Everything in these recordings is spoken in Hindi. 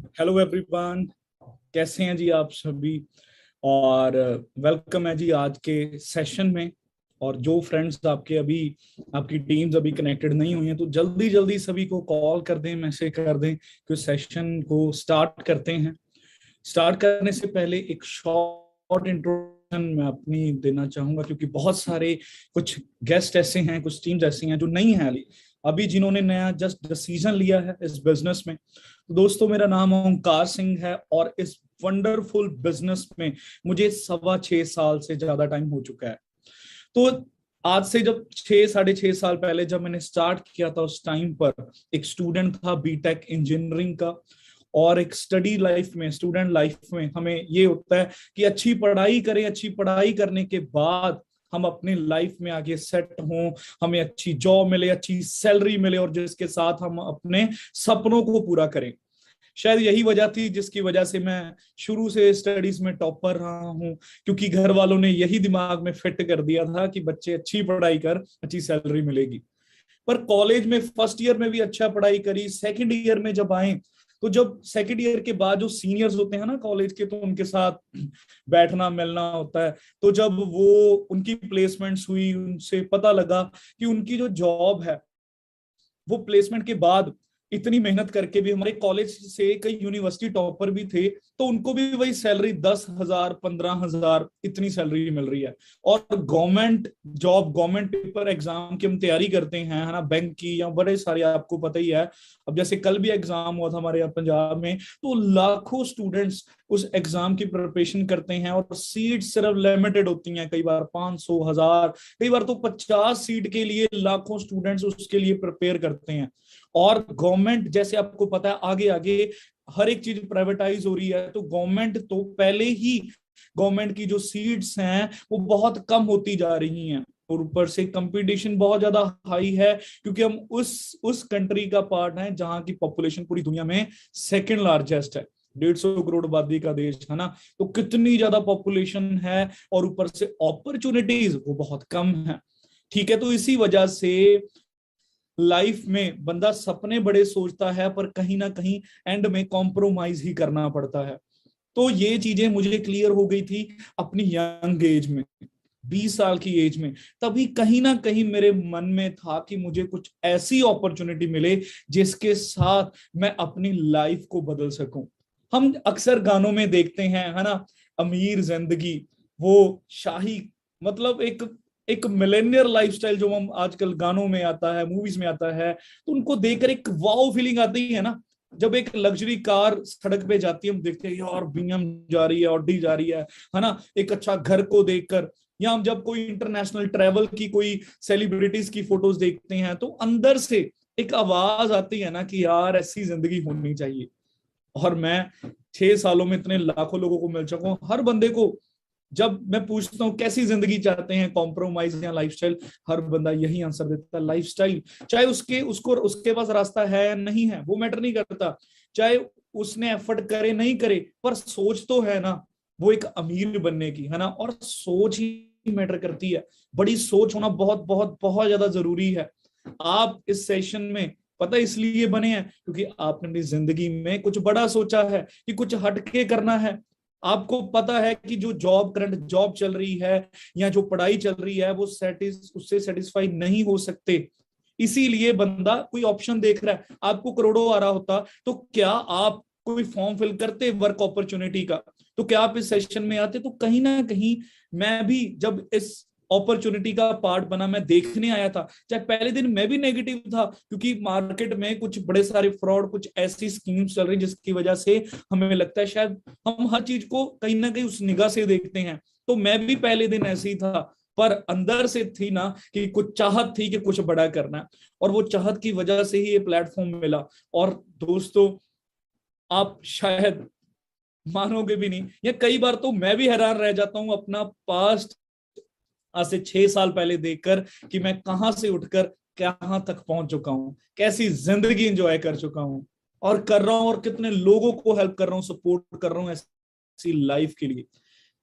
Hello everyone. कैसे हैं जी आप सभी? और वेलकम है जी आज के सेशन में। और जो फ्रेंड्स आपके अभी आपकी टीम्स अभी कनेक्टेड नहीं हुई हैं तो जल्दी जल्दी सभी को कॉल कर दें, मैसेज कर दें कि सेशन को स्टार्ट करते हैं। स्टार्ट करने से पहले एक शॉर्ट इंट्रोडक्शन मैं अपनी देना चाहूंगा, क्योंकि बहुत सारे कुछ गेस्ट ऐसे हैं, कुछ टीम्स ऐसी हैं जो नहीं है अभी अभी जिन्होंने नया जस्ट डिसीजन लिया है इस बिजनेस में। तो दोस्तों, मेरा नाम ओंकार सिंह है और इस वंडरफुल बिजनेस में मुझे 6.25 साल से ज्यादा टाइम हो चुका है। तो आज से जब 6 साढ़े 6 साल पहले जब मैंने स्टार्ट किया था, उस टाइम पर एक स्टूडेंट था बीटेक इंजीनियरिंग का। और एक स्टडी लाइफ में, स्टूडेंट लाइफ में हमें ये होता है कि अच्छी पढ़ाई करें, अच्छी पढ़ाई करने के बाद हम अपने लाइफ में आगे सेट हों, हमें अच्छी जॉब मिले, अच्छी सैलरी मिले और जिसके साथ हम अपने सपनों को पूरा करें। शायद यही वजह थी जिसकी वजह से मैं शुरू से स्टडीज में टॉपर रहा हूं, क्योंकि घर वालों ने यही दिमाग में फिट कर दिया था कि बच्चे अच्छी पढ़ाई कर, अच्छी सैलरी मिलेगी। पर कॉलेज में फर्स्ट ईयर में भी अच्छा पढ़ाई करी, सेकंड ईयर में जब आए तो जब सेकंड ईयर के बाद जो सीनियर्स होते हैं ना कॉलेज के, तो उनके साथ बैठना मिलना होता है। तो जब वो उनकी प्लेसमेंट्स हुई, उनसे पता लगा कि उनकी जो जॉब है वो प्लेसमेंट के बाद इतनी मेहनत करके भी, हमारे कॉलेज से कई यूनिवर्सिटी टॉपर भी थे तो उनको भी वही सैलरी 10,000 15,000 इतनी सैलरी मिल रही है। और government job, government paper exam की हम तैयारी करते हैं, है ना, बैंक की या बड़े सारे, आपको पता ही है। अब जैसे कल भी एग्जाम हुआ था हमारे यहाँ पंजाब में, तो लाखों स्टूडेंट्स उस एग्जाम की प्रिपरेशन करते हैं और सीट सिर्फ लिमिटेड होती हैं, कई बार 500 1000, कई बार तो 50 सीट के लिए लाखों स्टूडेंट्स उसके लिए प्रिपेयर करते हैं। और गवर्नमेंट, जैसे आपको पता है, आगे आगे हर एक चीज प्राइवेटाइज हो रही है, तो गवर्नमेंट तो पहले ही, गवर्नमेंट की जो सीट्स हैं वो बहुत कम होती जा रही हैं। और ऊपर से कंपटीशन बहुत ज्यादा हाई है, क्योंकि हम उस कंट्री का पार्ट है जहां की पॉपुलेशन पूरी दुनिया में सेकंड लार्जेस्ट है। 150 करोड़ आबादी का देश है ना। तो कितनी ज्यादा पॉपुलेशन है और ऊपर से अपॉर्चुनिटीज वो बहुत कम है। ठीक है, तो इसी वजह से लाइफ में बंदा सपने बड़े सोचता है पर कहीं ना कहीं एंड में कॉम्प्रोमाइज ही करना पड़ता है। तो ये चीजें मुझे क्लियर हो गई थी अपनी यंग एज में, 20 साल की एज में। तभी कहीं ना कहीं मेरे मन में था कि मुझे कुछ ऐसी अपॉर्चुनिटी मिले जिसके साथ मैं अपनी लाइफ को बदल सकूं। हम अक्सर गानों में देखते हैं, है ना, अमीर जिंदगी, वो शाही, मतलब एक एक मिलेनियर लाइफस्टाइल जो हम आजकल गानों में आता है, मूवीज में आता है, तो उनको देखकर एक वाओ फीलिंग आती है ना। जब एक लग्जरी कार सड़क पे जाती है, हम देखते हैं यार बीएम जा रही है, ऑडी जा रही है ना, एक अच्छा घर को देखकर। या हम जब कोई इंटरनेशनल ट्रैवल की, कोई सेलिब्रिटीज की फोटोज देखते हैं, तो अंदर से एक आवाज आती है ना कि यार ऐसी जिंदगी होनी चाहिए। और मैं 6 सालों में इतने लाखों लोगों को मिल चुका हूँ। हर बंदे को जब मैं पूछता हूँ कैसी जिंदगी चाहते हैं, कॉम्प्रोमाइज या लाइफस्टाइल, हर बंदा यही आंसर देता है, लाइफस्टाइल। चाहे उसके पास रास्ता है या नहीं है वो मैटर नहीं करता, चाहे उसने एफर्ट करे नहीं करे, पर सोच तो है ना वो एक अमीर बनने की, है ना। और सोच ही मैटर करती है। बड़ी सोच होना बहुत बहुत बहुत ज्यादा जरूरी है। आप इस सेशन में पता इसलिए बने हैं क्योंकि आपने अपनी जिंदगी में कुछ बड़ा सोचा है कि कुछ हटके करना है। आपको पता है कि जो करंट जॉब चल रही है या जो पढ़ाई चल रही है वो उससे सेटिस्फाई नहीं हो सकते। इसीलिए बंदा कोई ऑप्शन देख रहा है। आपको करोड़ों आ रहा होता तो क्या आप कोई फॉर्म फिल करते वर्क अपॉर्चुनिटी का? तो क्या आप इस सेशन में आते? तो कहीं ना कहीं मैं भी जब इस अपॉर्चुनिटी का पार्ट बना, मैं देखने आया था। चाहे पहले दिन मैं भी नेगेटिव था, क्योंकि मार्केट में कुछ बड़े सारे फ्रॉड, कुछ ऐसी स्कीम्स चल रही जिसकी वजह से हमें लगता है शायद हम हर चीज को कहीं ना कहीं उस निगाह से देखते हैं। तो मैं भी पहले दिन ऐसे ही था, पर अंदर से थी ना कि कुछ चाहत थी कि कुछ बड़ा करना है। और वो चाहत की वजह से ही ये प्लेटफॉर्म मिला। और दोस्तों, आप शायद मानोगे भी नहीं, या कई बार तो मैं भी हैरान रह जाता हूं अपना पास्ट आज से 6 साल पहले देखकर कि मैं कहां से उठकर कहां तक पहुंच चुका हूं, कैसी जिंदगी एंजॉय कर चुका हूं और कर रहा हूं, और कितने लोगों को हेल्प कर रहा हूं, सपोर्ट कर रहा हूं ऐसी लाइफ के लिए।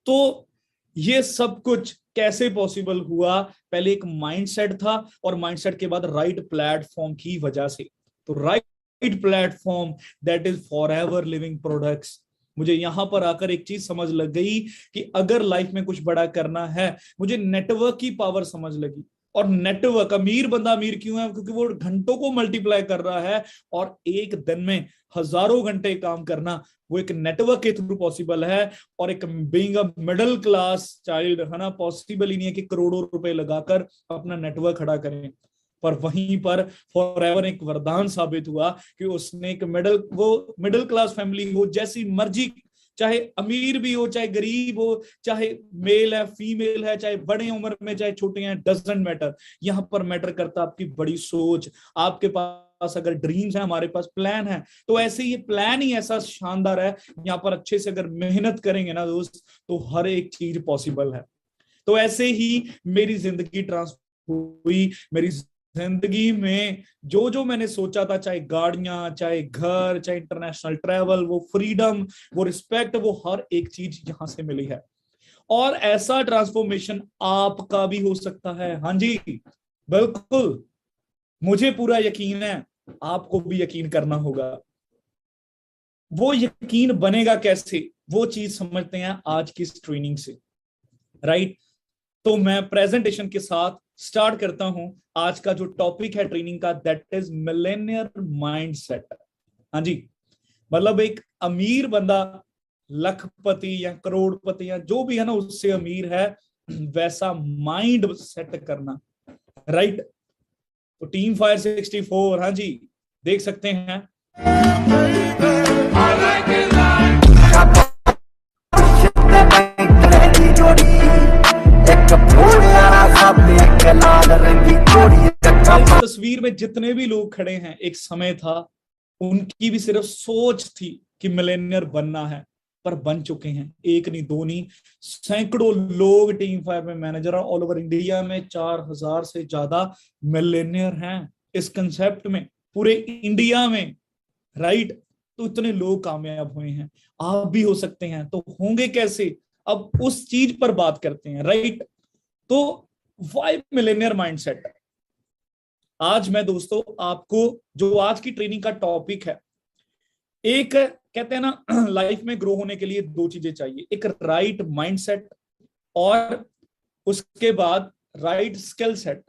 तो ये सब कुछ कैसे पॉसिबल हुआ? पहले एक माइंडसेट था और माइंडसेट के बाद राइट प्लेटफॉर्म की वजह से। तो right right platform that is for ever living products. मुझे यहां पर आकर एक चीज समझ लग गई कि अगर लाइफ में कुछ बड़ा करना है, मुझे नेटवर्क की पावर समझ लगी। और नेटवर्क, अमीर बंदा अमीर क्यों है? क्योंकि वो घंटों को मल्टीप्लाई कर रहा है, और एक दिन में हजारों घंटे काम करना वो एक नेटवर्क के थ्रू पॉसिबल है। और एक being a middle class child, है ना, पॉसिबल ही नहीं है कि करोड़ों रुपए लगाकर अपना नेटवर्क खड़ा करें। पर वहीं पर फॉरएवर एक वरदान साबित हुआ कि उसने एक मिडिल क्लास फैमिली हो, जैसी मर्जी, चाहे अमीर भी हो चाहे गरीब हो, चाहे मेल है फीमेल है, चाहे बड़े उम्र में चाहे छोटे हैं, डजंट मैटर। यहां पर मैटर करता आपकी बड़ी सोच। आपके पास अगर ड्रीम्स है, हमारे पास प्लान है, तो ऐसे ये प्लान ही ऐसा शानदार है, यहाँ पर अच्छे से अगर मेहनत करेंगे ना दोस्त, तो हर एक चीज पॉसिबल है। तो ऐसे ही मेरी जिंदगी ट्रांसफॉर्म हुई। मेरी जिंदगी में जो जो मैंने सोचा था, चाहे गाड़ियां, चाहे घर, चाहे इंटरनेशनल ट्रैवल, वो फ्रीडम, वो रिस्पेक्ट, वो हर एक चीज यहां से मिली है। और ऐसा ट्रांसफॉर्मेशन आपका भी हो सकता है। हाँ जी, बिल्कुल, मुझे पूरा यकीन है, आपको भी यकीन करना होगा। वो यकीन बनेगा कैसे, वो चीज समझते हैं आज की इस ट्रेनिंग से, राइट। तो मैं प्रेजेंटेशन के साथ स्टार्ट करता हूं। आज का जो टॉपिक है ट्रेनिंग का, दैट इज मिलेनियर माइंडसेट। हाँ जी, मतलब एक अमीर बंदा, लखपति या करोड़पति या जो भी है ना, उससे अमीर है, वैसा माइंड सेट करना, राइट। तो टीम फायर 64, हाँ जी, देख सकते हैं। इस तस्वीर में जितने भी लोग खड़े हैं, एक समय था उनकी भी सिर्फ सोच थी कि मिलेनियर बनना है, पर बन चुके हैं। एक नहीं, दो नहीं, सैकड़ों लोग टीम फाइव में मैनेजर और ऑल ओवर इंडिया में 4000 से ज्यादा मिलेनियर हैं इस कंसेप्ट में, पूरे इंडिया में, राइट। तो इतने लोग कामयाब हुए हैं, आप भी हो सकते हैं। तो होंगे कैसे, अब उस चीज पर बात करते हैं, राइट। तो वाई मिलेनियर माइंडसेट। आज मैं दोस्तों आपको, जो आज की ट्रेनिंग का टॉपिक है, एक कहते हैं ना, लाइफ में ग्रो होने के लिए दो चीजें चाहिए, एक राइट माइंडसेट और उसके बाद राइट स्किल सेट।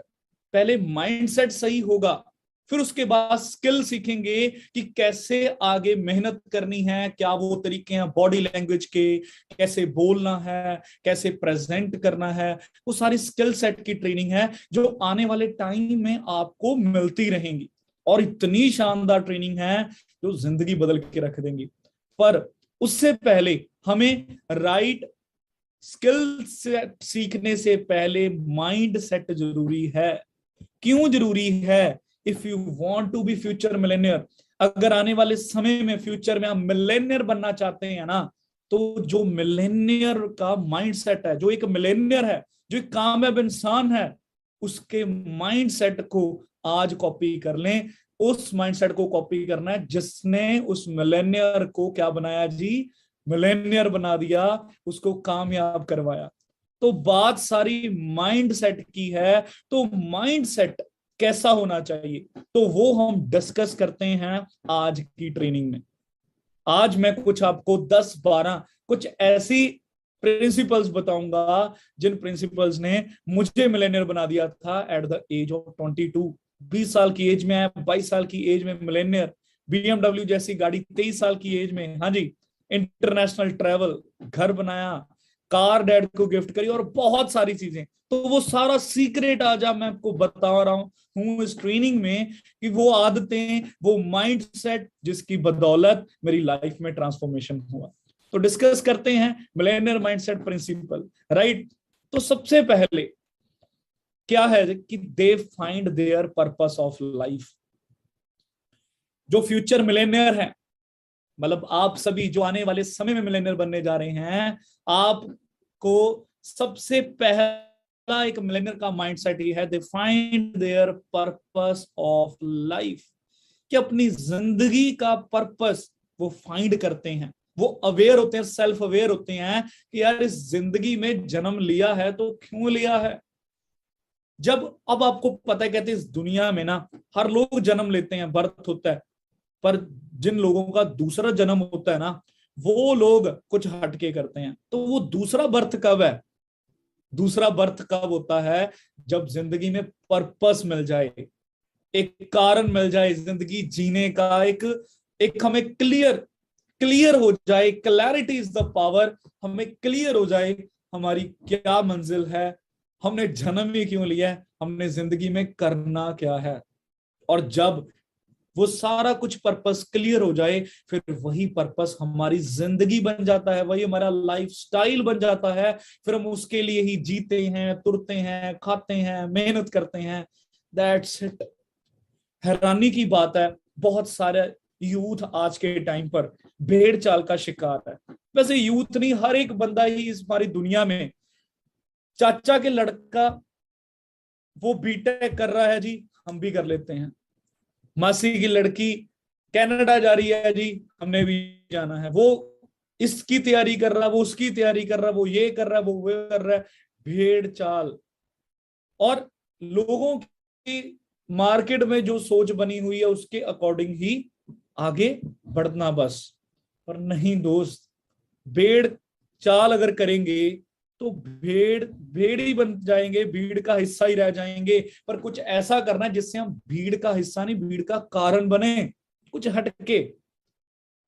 पहले माइंडसेट सही होगा, फिर उसके बाद स्किल सीखेंगे कि कैसे आगे मेहनत करनी है, क्या वो तरीके हैं बॉडी लैंग्वेज के, कैसे बोलना है, कैसे प्रेजेंट करना है। वो सारी स्किल सेट की ट्रेनिंग है जो आने वाले टाइम में आपको मिलती रहेंगी, और इतनी शानदार ट्रेनिंग है जो जिंदगी बदल के रख देंगी। पर उससे पहले हमें राइट स्किल सेट सीखने से पहले माइंड सेट जरूरी है। क्यों जरूरी है? If you want to be future millionaire, अगर आने वाले समय में फ्यूचर में आप मिलेनियर बनना चाहते हैं ना, तो जो मिलेनियर का माइंडसेट है, जो एक मिलेनियर है, जो एक कामयाब इंसान है, उसके माइंडसेट को आज कॉपी कर लें। उस माइंडसेट को कॉपी करना है जिसने उस मिलेनियर को क्या बनाया जी, मिलेनियर बना दिया, उसको कामयाब करवाया। तो बात सारी माइंडसेट की है। तो माइंडसेट कैसा होना चाहिए, तो वो हम डिस्कस करते हैं आज की ट्रेनिंग में। आज मैं कुछ आपको 10-12 कुछ ऐसी प्रिंसिपल्स बताऊंगा जिन प्रिंसिपल्स ने मुझे मिलेनियर बना दिया था एट द एज ऑफ 22। 20 साल की एज में है, 22 साल की एज में मिलेनियर, BMW जैसी गाड़ी 23 साल की एज में, हाँ जी, इंटरनेशनल ट्रैवल, घर बनाया, कार डैड को गिफ्ट करी, और बहुत सारी चीजें। तो वो सारा सीक्रेट आज मैं आपको बता रहा हूं इस ट्रेनिंग में, कि वो आदतें, वो माइंडसेट जिसकी बदौलत मेरी लाइफ में ट्रांसफॉर्मेशन हुआ। तो डिस्कस करते हैं मिलेनियर माइंडसेट प्रिंसिपल, राइट। तो सबसे पहले क्या है कि they find there purpose of life. जो फ्यूचर मिलेनियर है, मतलब आप सभी जो आने वाले समय में मिलेनियर बनने जा रहे हैं, आपको सबसे पहला एक मिलेनियर का माइंडसेट ये है, they find there purpose of life, कि अपनी जिंदगी का पर्पस वो फाइंड करते हैं। वो अवेयर होते हैं, सेल्फ अवेयर होते हैं कि यार इस जिंदगी में जन्म लिया है तो क्यों लिया है। जब अब आपको पता है, कहते हैं इस दुनिया में ना हर लोग जन्म लेते हैं, बर्थ होता है, पर जिन लोगों का दूसरा जन्म होता है ना, वो लोग कुछ हटके करते हैं। तो वो दूसरा बर्थ कब है? दूसरा बर्थ कब होता है? जब जिंदगी में पर्पस मिल जाए, एक कारण मिल जाए जिंदगी जीने का, एक एक हमें क्लियर क्लियर हो जाए। Clarity is the power. हमें क्लियर हो जाए हमारी क्या मंजिल है, हमने जन्म ही क्यों लिया है, हमने जिंदगी में करना क्या है। और जब वो सारा कुछ पर्पस क्लियर हो जाए, फिर वही पर्पस हमारी जिंदगी बन जाता है, वही हमारा लाइफ स्टाइल बन जाता है। फिर हम उसके लिए ही जीते हैं, तुरते हैं, खाते हैं, मेहनत करते हैं। That's it. हैरानी की बात है, बहुत सारे यूथ आज के टाइम पर भेड़ चाल का शिकार है। वैसे यूथ नहीं, हर एक बंदा ही इस हमारी दुनिया में, चाचा के लड़का वो बीटेक कर रहा है जी, हम भी कर लेते हैं। मासी की लड़की कनाडा जा रही है जी, हमने भी जाना है। वो इसकी तैयारी कर रहा है, वो उसकी तैयारी कर रहा है, वो ये कर रहा है, वो कर रहा है। भेड़ चाल। और लोगों की मार्केट में जो सोच बनी हुई है उसके अकॉर्डिंग ही आगे बढ़ना बस। पर नहीं दोस्त, भेड़ चाल अगर करेंगे तो भेड़ भेड़ ही बन जाएंगे, भीड़ का हिस्सा ही रह जाएंगे। पर कुछ ऐसा करना है जिससे हम भीड़ का हिस्सा नहीं, भीड़ का कारण बने, कुछ हटके।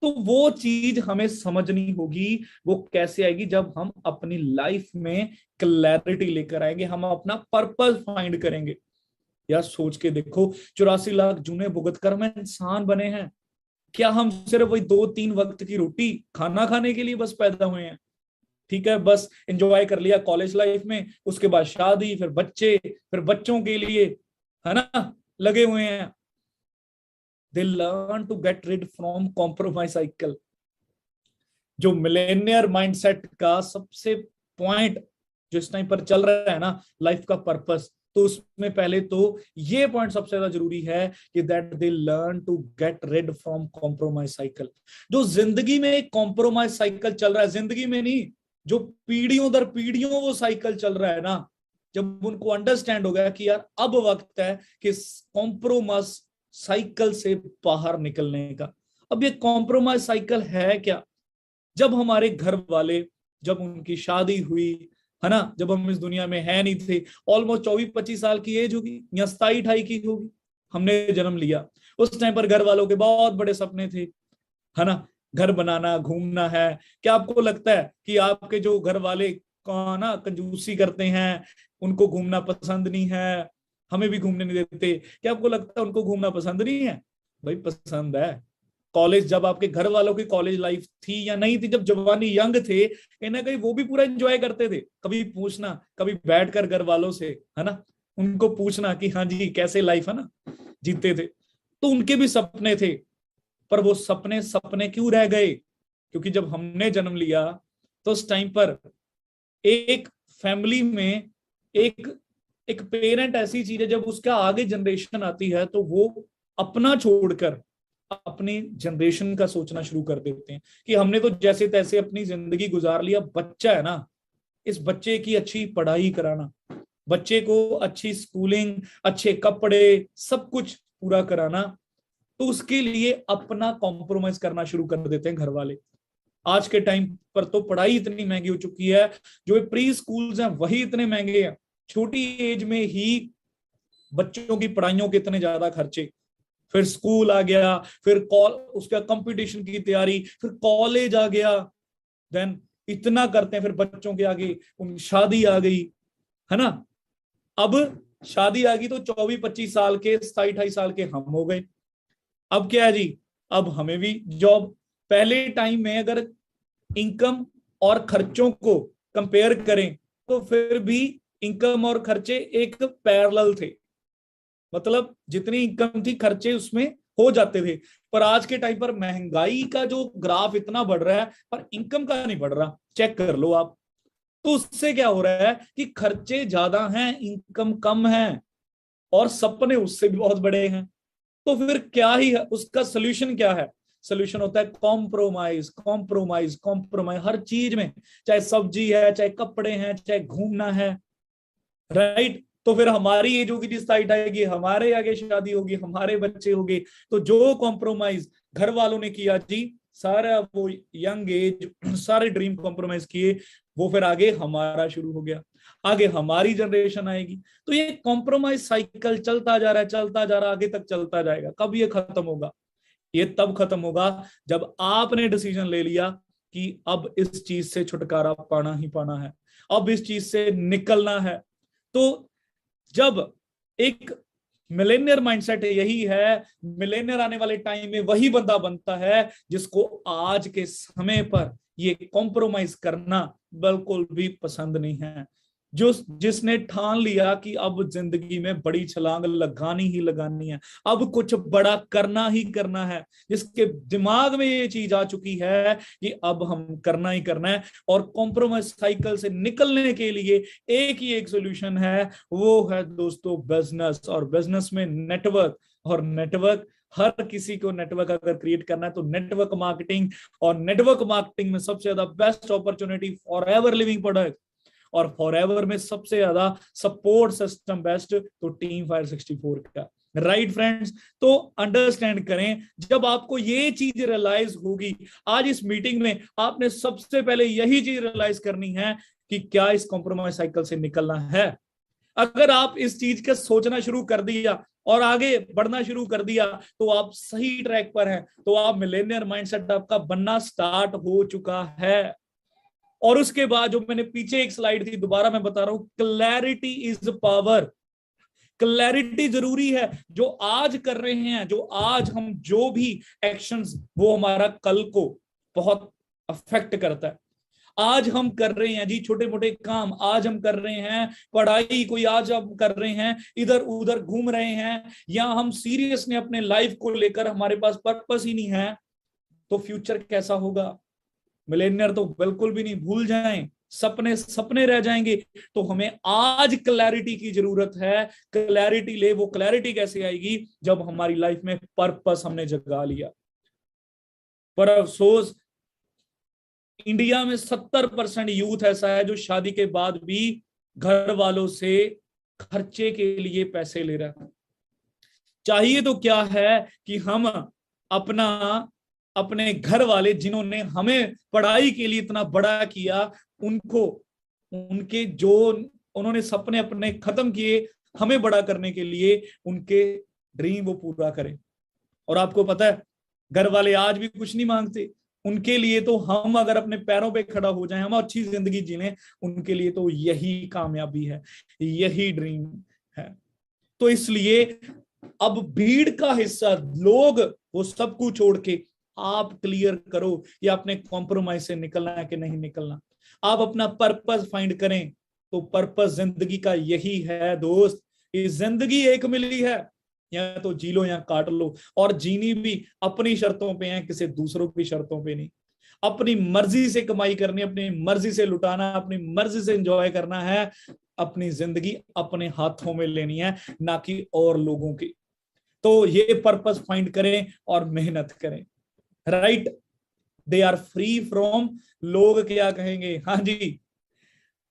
तो वो चीज हमें समझनी होगी। वो कैसे आएगी? जब हम अपनी लाइफ में क्लैरिटी लेकर आएंगे, हम अपना पर्पस फाइंड करेंगे। यार सोच के देखो, 84 लाख जूने भुगत कर हम इंसान बने हैं। क्या हम सिर्फ वही 2-3 वक्त की रोटी खाना खाने के लिए बस पैदा हुए हैं? ठीक है, बस एंजॉय कर लिया कॉलेज लाइफ में, उसके बाद शादी, फिर बच्चे, फिर बच्चों के लिए, है ना, लगे हुए हैं। They learn to get rid from compromise cycle. जो मिलेनियर माइंडसेट का सबसे पॉइंट जो इस टाइम पर चल रहा है ना, लाइफ का पर्पस, तो उसमें पहले तो ये पॉइंट सबसे ज्यादा जरूरी है कि that they learn to get rid from compromise cycle. जो जिंदगी में एक कॉम्प्रोमाइज साइकिल चल रहा है, जिंदगी में नहीं, जो पीढ़ियों दर पीढ़ियों वो साइकिल चल रहा है ना, जब उनको अंडरस्टैंड हो गया कि यार अब वक्त है कि कॉम्प्रोमाइज साइकिल से बाहर निकलने का। अब ये कॉम्प्रोमाइज साइकिल है क्या? जब हमारे घर वाले, जब उनकी शादी हुई, है ना, जब हम इस दुनिया में है नहीं थे, ऑलमोस्ट 24-25 साल की एज होगी या 27-28 की होगी, हमने जन्म लिया। उस टाइम पर घर वालों के बहुत बड़े सपने थे, है ना, घर बनाना, घूमना है। क्या आपको लगता है कि आपके जो घर वाले को ना कंजूसी करते हैं, उनको घूमना पसंद नहीं है, हमें भी घूमने नहीं देते, क्या आपको लगता है उनको घूमना पसंद नहीं है? भाई पसंद है। कॉलेज, जब आपके घर वालों की कॉलेज लाइफ थी या नहीं थी, जब जवानी यंग थे, कहीं ना कहीं वो भी पूरा एंजॉय करते थे। कभी पूछना, कभी बैठकर घर वालों से, है ना, उनको पूछना कि हाँ जी कैसे लाइफ है ना, जीते थे। तो उनके भी सपने थे, पर वो सपने सपने क्यों रह गए? क्योंकि जब हमने जन्म लिया तो उस टाइम पर एक फैमिली में एक एक पेरेंट ऐसी चीज है, जब उसका आगे जनरेशन आती है तो वो अपना छोड़कर अपनी जनरेशन का सोचना शुरू कर देते हैं कि हमने तो जैसे तैसे अपनी जिंदगी गुजार लिया, बच्चा है ना, इस बच्चे की अच्छी पढ़ाई कराना, बच्चे को अच्छी स्कूलिंग, अच्छे कपड़े, सब कुछ पूरा कराना। तो उसके लिए अपना कॉम्प्रोमाइज करना शुरू कर देते हैं घर वाले। आज के टाइम पर तो पढ़ाई इतनी महंगी हो चुकी है, जो प्री स्कूल्स हैं वही इतने महंगे हैं, छोटी एज में ही बच्चों की पढ़ाइयों के इतने ज्यादा खर्चे। फिर स्कूल आ गया, फिर उसका कंपटीशन की तैयारी, फिर कॉलेज आ गया, देन इतना करते हैं, फिर बच्चों के आगे उन शादी आ गई, है ना। अब शादी आ गई तो 24-25 साल के, 27-28 साल के हम हो गए। अब क्या है जी, अब हमें भी जॉब। पहले टाइम में अगर इनकम और खर्चों को कंपेयर करें तो फिर भी इनकम और खर्चे एक पैरेलल थे, मतलब जितनी इनकम थी खर्चे उसमें हो जाते थे। पर आज के टाइम पर महंगाई का जो ग्राफ इतना बढ़ रहा है पर इनकम का नहीं बढ़ रहा, चेक कर लो आप। तो उससे क्या हो रहा है कि खर्चे ज्यादा हैं, इनकम कम है, और सपने उससे भी बहुत बड़े हैं। तो फिर क्या ही है उसका सोल्यूशन? क्या है? सोल्यूशन होता है कॉम्प्रोमाइज, कॉम्प्रोमाइज, कॉम्प्रोमाइज हर चीज में, चाहे सब्जी है, चाहे कपड़े हैं, चाहे घूमना है, राइट। तो फिर हमारी एज होगी जिस साइड आएगी, हमारे आगे शादी होगी, हमारे बच्चे होंगे, तो जो कॉम्प्रोमाइज घर वालों ने किया जी, सारा वो यंग एज, सारे ड्रीम कॉम्प्रोमाइज किए, वो फिर आगे हमारा शुरू हो गया, आगे हमारी जनरेशन आएगी। तो ये कॉम्प्रोमाइज साइकिल चलता जा रहा है, चलता जा रहा है, आगे तक चलता जाएगा। कब ये खत्म होगा? ये तब खत्म होगा जब आपने डिसीजन ले लिया कि अब इस चीज से छुटकारा पाना ही पाना है, अब इस चीज से निकलना है। तो जब एक मिलेनियर माइंडसेट यही है, मिलेनियर आने वाले टाइम में वही बंदा बनता है जिसको आज के समय पर ये कॉम्प्रोमाइज करना बिल्कुल भी पसंद नहीं है, जो जिसने ठान लिया कि अब जिंदगी में बड़ी छलांग लगानी ही लगानी है, अब कुछ बड़ा करना ही करना है, जिसके दिमाग में ये चीज आ चुकी है कि अब हम करना ही करना है। और कॉम्प्रोमाइज साइकिल से निकलने के लिए एक ही एक सोल्यूशन है, वो है दोस्तों बिजनेस, और बिजनेस में नेटवर्क। और नेटवर्क, हर किसी को नेटवर्क अगर क्रिएट करना है तो नेटवर्क मार्केटिंग, और नेटवर्क मार्केटिंग में सबसे ज्यादा best opportunity for ever living product, और फॉरएवर में सबसे ज्यादा सपोर्ट सिस्टम बेस्ट तो टीम फायर 64 का। राइट फ्रेंड्स, तो अंडरस्टैंड करें, जब आपको ये चीज रियलाइज होगी, आज इस मीटिंग में आपने सबसे पहले यही चीज रियलाइज करनी है कि क्या इस कॉम्प्रोमाइज साइकिल से निकलना है। अगर आप इस चीज का सोचना शुरू कर दिया और आगे बढ़ना शुरू कर दिया तो आप सही ट्रैक पर हैं, तो आप मिलेनियर माइंडसेट आपका बनना स्टार्ट हो चुका है। और उसके बाद जो मैंने पीछे एक स्लाइड थी, दोबारा मैं बता रहा हूं, क्लैरिटी इज पावर। क्लैरिटी जरूरी है। जो आज कर रहे हैं, जो आज हम जो भी एक्शंस, वो हमारा कल को बहुत अफेक्ट करता है। आज हम कर रहे हैं जी छोटे मोटे काम, आज हम कर रहे हैं पढ़ाई, कोई आज हम कर रहे हैं, इधर उधर घूम रहे हैं, या हम सीरियस ने अपने लाइफ को लेकर, हमारे पास पर्पस ही नहीं है, तो फ्यूचर कैसा होगा? मिलेनियर तो बिल्कुल भी नहीं, भूल जाएं, सपने सपने रह जाएंगे। तो हमें आज क्लैरिटी की जरूरत है। क्लैरिटी ले, वो क्लैरिटी कैसे आएगी? जब हमारी लाइफ में पर्पस हमने जगा लिया। पर अफसोस इंडिया में 70% यूथ ऐसा है जो शादी के बाद भी घर वालों से खर्चे के लिए पैसे ले रहा है। चाहिए तो क्या है कि हम अपना, अपने घर वाले जिन्होंने हमें पढ़ाई के लिए इतना बड़ा किया, उनको, उनके जो उन्होंने सपने अपने खत्म किए हमें बड़ा करने के लिए, उनके ड्रीम वो पूरा करें। और आपको पता है, घर वाले आज भी कुछ नहीं मांगते, उनके लिए तो हम अगर अपने पैरों पे खड़ा हो जाएं, हम अच्छी जिंदगी जीने, उनके लिए तो यही कामयाबी है, यही ड्रीम है। तो इसलिए अब भीड़ का हिस्सा लोग वो सब कुछ छोड़ के आप क्लियर करो कि आपने कॉम्प्रोमाइज से निकलना है कि नहीं निकलना। आप अपना पर्पस फाइंड करें। तो पर्पस जिंदगी का यही है दोस्त, ये जिंदगी एक मिली है, या तो जी लो या काट लो, और जीनी भी अपनी शर्तों पे है, किसी दूसरों की शर्तों पे नहीं। अपनी मर्जी से कमाई करनी, अपनी मर्जी से लुटाना, अपनी मर्जी से एंजॉय करना है, अपनी जिंदगी अपने हाथों में लेनी है, ना कि और लोगों की। तो ये पर्पस फाइंड करें और मेहनत करें। Right, they are free from लोग क्या कहेंगे। हाँ जी,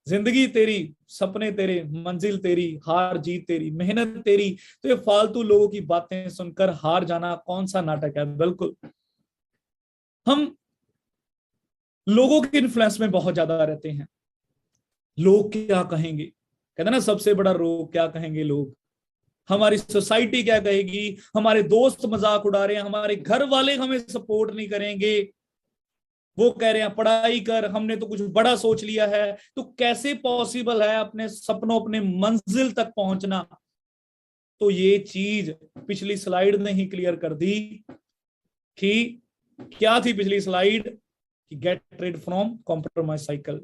जिंदगी तेरी, सपने तेरे, मंजिल तेरी, हार जीत तेरी, मेहनत तेरी। तो ये फालतू लोगों की बातें सुनकर हार जाना कौन सा नाटक है? बिल्कुल, हम लोगों के इन्फ्लुएंस में बहुत ज्यादा रहते हैं। लोग क्या कहेंगे, कहते ना सबसे बड़ा रोग, क्या कहेंगे लोग, हमारी सोसाइटी क्या कहेगी, हमारे दोस्त मजाक उड़ा रहे हैं, हमारे घर वाले हमें सपोर्ट नहीं करेंगे, वो कह रहे हैं पढ़ाई कर, हमने तो कुछ बड़ा सोच लिया है। तो कैसे पॉसिबल है अपने सपनों, अपने मंजिल तक पहुंचना? तो ये चीज पिछली स्लाइड ने ही क्लियर कर दी कि क्या थी पिछली स्लाइड, कि get rid from compromise cycle.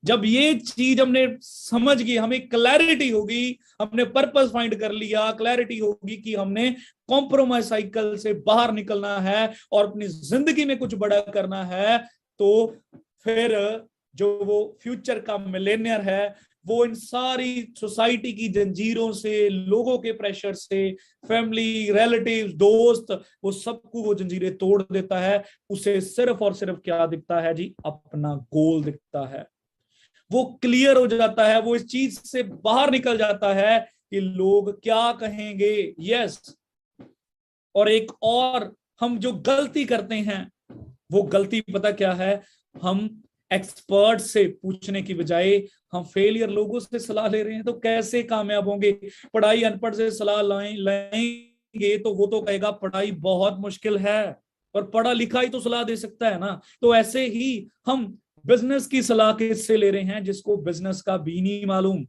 जब ये चीज हमने समझ गई, हमें क्लैरिटी होगी, हमने पर्पस फाइंड कर लिया, क्लैरिटी होगी कि हमने कॉम्प्रोमाइज साइकिल से बाहर निकलना है और अपनी जिंदगी में कुछ बड़ा करना है, तो फिर जो वो फ्यूचर का मिलेनियर है, वो इन सारी सोसाइटी की जंजीरों से, लोगों के प्रेशर से, फैमिली, रिलेटिव्स, दोस्त, वो सबको वो जंजीरें तोड़ देता है। उसे सिर्फ और सिर्फ क्या दिखता है जी? अपना गोल दिखता है। वो क्लियर हो जाता है, वो इस चीज से बाहर निकल जाता है कि लोग क्या कहेंगे। यस, और एक और हम जो गलती करते हैं वो गलती पता क्या है, हम एक्सपर्ट से पूछने की बजाय हम फेलियर लोगों से सलाह ले रहे हैं। तो कैसे कामयाब होंगे? पढ़ाई अनपढ़ से सलाह लेंगे तो वो तो कहेगा पढ़ाई बहुत मुश्किल है, पर पढ़ा लिखा ही तो सलाह दे सकता है ना। तो ऐसे ही हम बिजनेस की सलाह किससे ले रहे हैं जिसको बिजनेस का भी नहीं मालूम।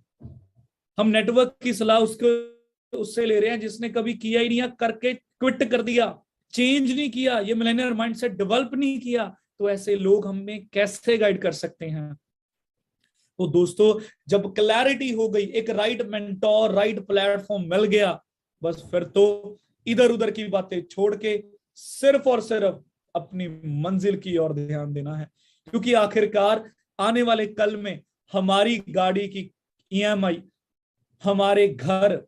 हम नेटवर्क की सलाह उससे ले रहे हैं जिसने कभी किया ही नहीं, करके क्विट कर दिया, चेंज नहीं किया, ये मिलेनियर माइंडसेट डेवलप नहीं किया। तो ऐसे लोग हमें कैसे गाइड कर सकते हैं? तो दोस्तों, जब क्लैरिटी हो गई, एक राइट मेंटोर, राइट प्लेटफॉर्म मिल गया, बस फिर तो इधर उधर की बातें छोड़ के सिर्फ और सिर्फ अपनी मंजिल की ओर ध्यान देना है। क्योंकि आखिरकार आने वाले कल में हमारी गाड़ी की ईएमआई, हमारे घर,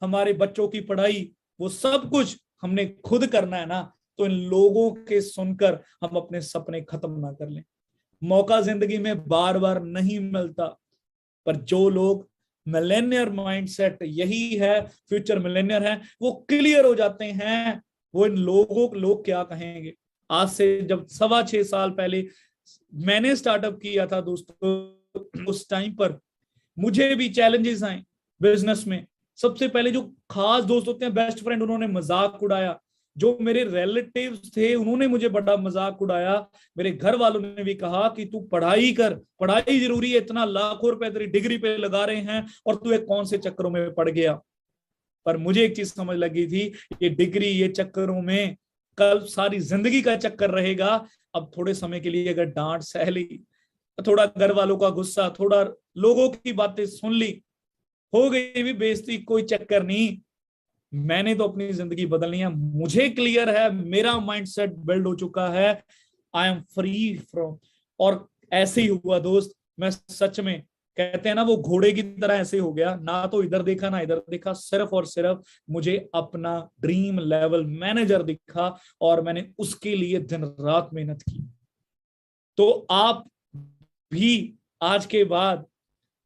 हमारे बच्चों की पढ़ाई, वो सब कुछ हमने खुद करना है ना। तो इन लोगों के सुनकर हम अपने सपने खत्म ना कर लें। मौका जिंदगी में बार बार नहीं मिलता, पर जो लोग मिलेनियर माइंडसेट यही है, फ्यूचर मिलेनियर है, वो क्लियर हो जाते हैं। वो इन लोग क्या कहेंगे? आज से जब 6.25 साल पहले मैंने स्टार्टअप किया था दोस्तों, उस टाइम पर मुझे भी चैलेंजेस आए बिजनेस में। सबसे पहले जो खास दोस्त होते हैं, बेस्ट फ्रेंड, उन्होंने मजाक उड़ाया। जो मेरे रिलेटिव्स थे उन्होंने मुझे बड़ा मजाक उड़ाया। मेरे घर वालों ने भी कहा कि तू पढ़ाई कर, पढ़ाई जरूरी है, इतना लाखों रुपए तेरी डिग्री पे लगा रहे हैं और तू एक कौन से चक्करों में पड़ गया। पर मुझे एक चीज समझ लगी थी, ये डिग्री, ये चक्करों में कल सारी जिंदगी का चक्कर रहेगा। अब थोड़े समय के लिए अगर डांट सह ली, थोड़ा घर वालों का गुस्सा, थोड़ा लोगों की बातें सुन ली, हो गई भी बेइज्जती, कोई चक्कर नहीं। मैंने तो अपनी जिंदगी बदलनी है, मुझे क्लियर है, मेरा माइंडसेट बिल्ड हो चुका है, आई एम फ्री फ्रॉम। और ऐसे ही हुआ दोस्त, मैं सच में, कहते हैं ना वो घोड़े की तरह ऐसे हो गया, ना तो इधर देखा ना इधर देखा, सिर्फ और सिर्फ मुझे अपना ड्रीम लेवल मैनेजर दिखा और मैंने उसके लिए दिन रात मेहनत की। तो आप भी आज के बाद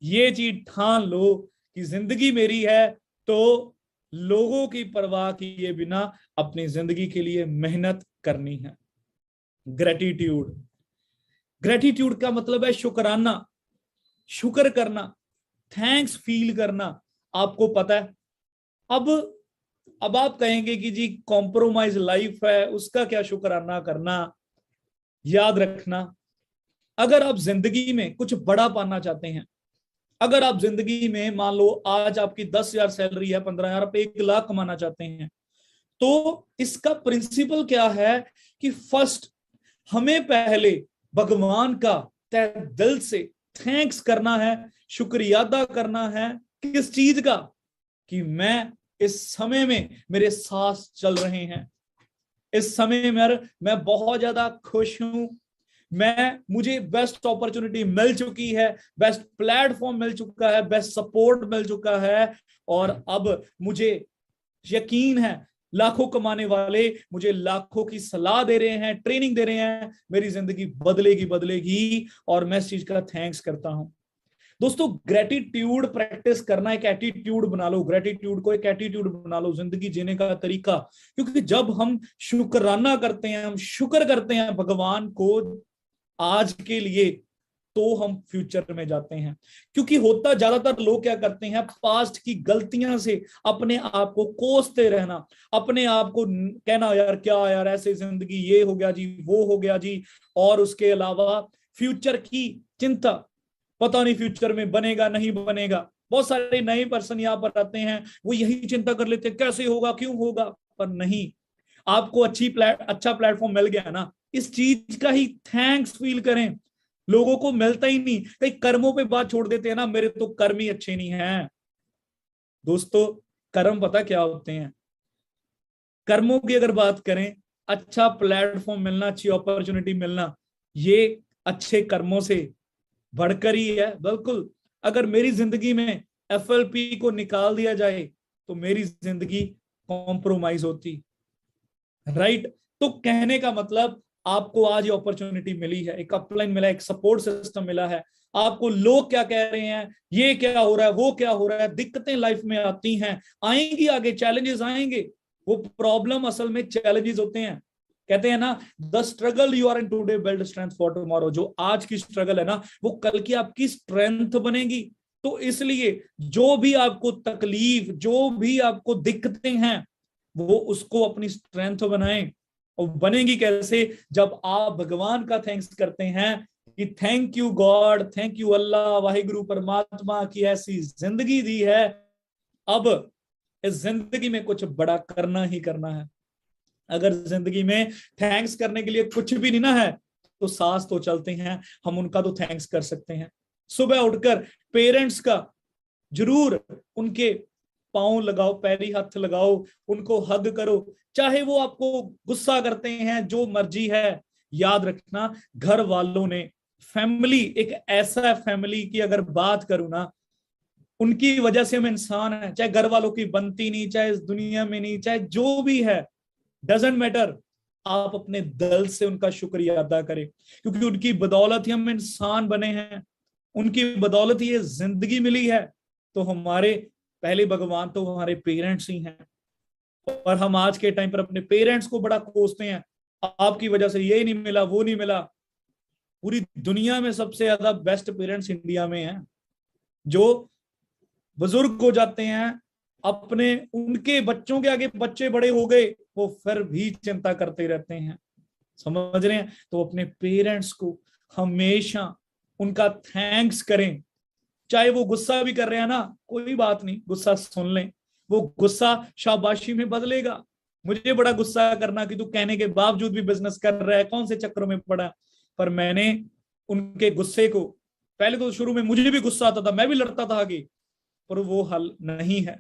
ये चीज ठान लो कि जिंदगी मेरी है, तो लोगों की परवाह किए बिना अपनी जिंदगी के लिए मेहनत करनी है। ग्रेटिट्यूड, ग्रेटिट्यूड का मतलब है शुक्राना, शुक्र करना, थैंक्स फील करना। आपको पता है, अब आप कहेंगे कि जी कॉम्प्रोमाइज लाइफ है, उसका क्या शुक्राना करना। याद रखना, अगर आप जिंदगी में कुछ बड़ा पाना चाहते हैं, अगर आप जिंदगी में मान लो आज आपकी 10,000 सैलरी है, 15,000, आप 1 लाख कमाना चाहते हैं, तो इसका प्रिंसिपल क्या है कि फर्स्ट हमें पहले भगवान का तहे दिल से थैंक्स करना है, शुक्रिया अदा करना है। किस चीज का? कि मैं इस समय में मेरे सांस चल रहे हैं, इस समय में मैं बहुत ज्यादा खुश हूं, मुझे बेस्ट अपॉर्चुनिटी मिल चुकी है, बेस्ट प्लेटफॉर्म मिल चुका है, बेस्ट सपोर्ट मिल चुका है, और अब मुझे यकीन है लाखों कमाने वाले मुझे लाखों की सलाह दे रहे हैं, ट्रेनिंग दे रहे हैं, मेरी जिंदगी बदलेगी और मैं इस चीज का थैंक्स करता हूं। दोस्तों, ग्रेटिट्यूड प्रैक्टिस करना एक एटीट्यूड बना लो, ग्रेटिट्यूड को एक एटीट्यूड बना लो, जिंदगी जीने का तरीका। क्योंकि जब हम शुक्राना करते हैं, हम शुक्र करते हैं भगवान को आज के लिए, तो हम फ्यूचर में जाते हैं। क्योंकि होता ज्यादातर लोग क्या करते हैं, पास्ट की गलतियां से अपने आप को कोसते रहना, अपने आप को कहना यार क्या यार ऐसे जिंदगी, ये हो गया जी, वो हो गया जी, और उसके अलावा फ्यूचर की चिंता, पता नहीं फ्यूचर में बनेगा नहीं बनेगा। बहुत सारे नए पर्सन यहाँ पर आते हैं, वो यही चिंता कर लेते हैं कैसे होगा, क्यों होगा, पर नहीं, आपको अच्छा प्लेटफॉर्म मिल गया ना, इस चीज का ही थैंक्स फील करें। लोगों को मिलता ही नहीं, कई कर्मों पे बात छोड़ देते हैं ना, मेरे तो कर्म ही अच्छे नहीं हैं। दोस्तों, कर्म पता क्या होते हैं? कर्मों की अगर बात करें, अच्छा प्लेटफॉर्म मिलना, अच्छी अपॉर्चुनिटी मिलना, ये अच्छे कर्मों से बढ़कर ही है। बिल्कुल, अगर मेरी जिंदगी में FLP को निकाल दिया जाए तो मेरी जिंदगी कॉम्प्रोमाइज होती, राइट? तो कहने का मतलब, आपको आज ये अपॉर्चुनिटी मिली है, एक अपलाइन मिला है, एक सपोर्ट सिस्टम मिला है, आपको लोग क्या कह रहे हैं, ये क्या हो रहा है, वो क्या हो रहा है, दिक्कतें लाइफ में आती हैं, आएंगी, आगे चैलेंजेस आएंगे, वो प्रॉब्लम असल में चैलेंजेस होते हैं। कहते हैं ना, the struggle you are in today build strength for tomorrow. जो आज की स्ट्रगल है ना, वो कल की आपकी स्ट्रेंथ बनेगी। तो इसलिए जो भी आपको तकलीफ, जो भी आपको दिक्कतें हैं, वो उसको अपनी स्ट्रेंथ बनाएं। और बनेगी कैसे? जब आप भगवान का थैंक्स करते हैं कि thank you God, thank you Allah, Waheguru परमात्मा की ऐसी जिंदगी दी है, अब इस जिंदगी में कुछ बड़ा करना ही करना है। अगर जिंदगी में थैंक्स करने के लिए कुछ भी नहीं ना है, तो सांस तो चलते हैं, हम उनका तो थैंक्स कर सकते हैं। सुबह उठकर पेरेंट्स का जरूर उनके पांव लगाओ, पैरी हाथ लगाओ, उनको हग करो, चाहे वो आपको गुस्सा करते हैं, जो मर्जी है। याद रखना, घर वालों ने, फैमिली एक ऐसा फैमिली की अगर बात करूं ना, उनकी वजह से हम इंसान हैं। चाहे घर वालों की बनती नहीं, चाहे इस दुनिया में नहीं, चाहे जो भी है, डजेंट मैटर। आप अपने दिल से उनका शुक्रिया अदा करें, क्योंकि उनकी बदौलत ही हम इंसान बने हैं, उनकी बदौलत ही ये जिंदगी मिली है। तो हमारे पहले भगवान तो हमारे पेरेंट्स ही हैं। और हम आज के टाइम पर अपने पेरेंट्स को बड़ा कोसते हैं, आपकी वजह से ये नहीं मिला, वो नहीं मिला। पूरी दुनिया में सबसे ज्यादा बेस्ट पेरेंट्स इंडिया में हैं। जो बुजुर्ग हो जाते हैं, अपने उनके बच्चों के आगे बच्चे बड़े हो गए, वो फिर भी चिंता करते रहते हैं। समझ रहे हैं? तो अपने पेरेंट्स को हमेशा उनका थैंक्स करें। चाहे वो गुस्सा भी कर रहे हैं ना, कोई बात नहीं, गुस्सा सुन लें, वो गुस्सा शाबाशी में बदलेगा। मुझे बड़ा गुस्सा करना कि तू कहने के बावजूद भी बिजनेस कर रहा है, कौन से चक्रों में पड़ा। पर मैंने उनके गुस्से को, पहले तो शुरू में मुझे भी गुस्सा आता था, मैं भी लड़ता था आगे, पर वो हल नहीं है।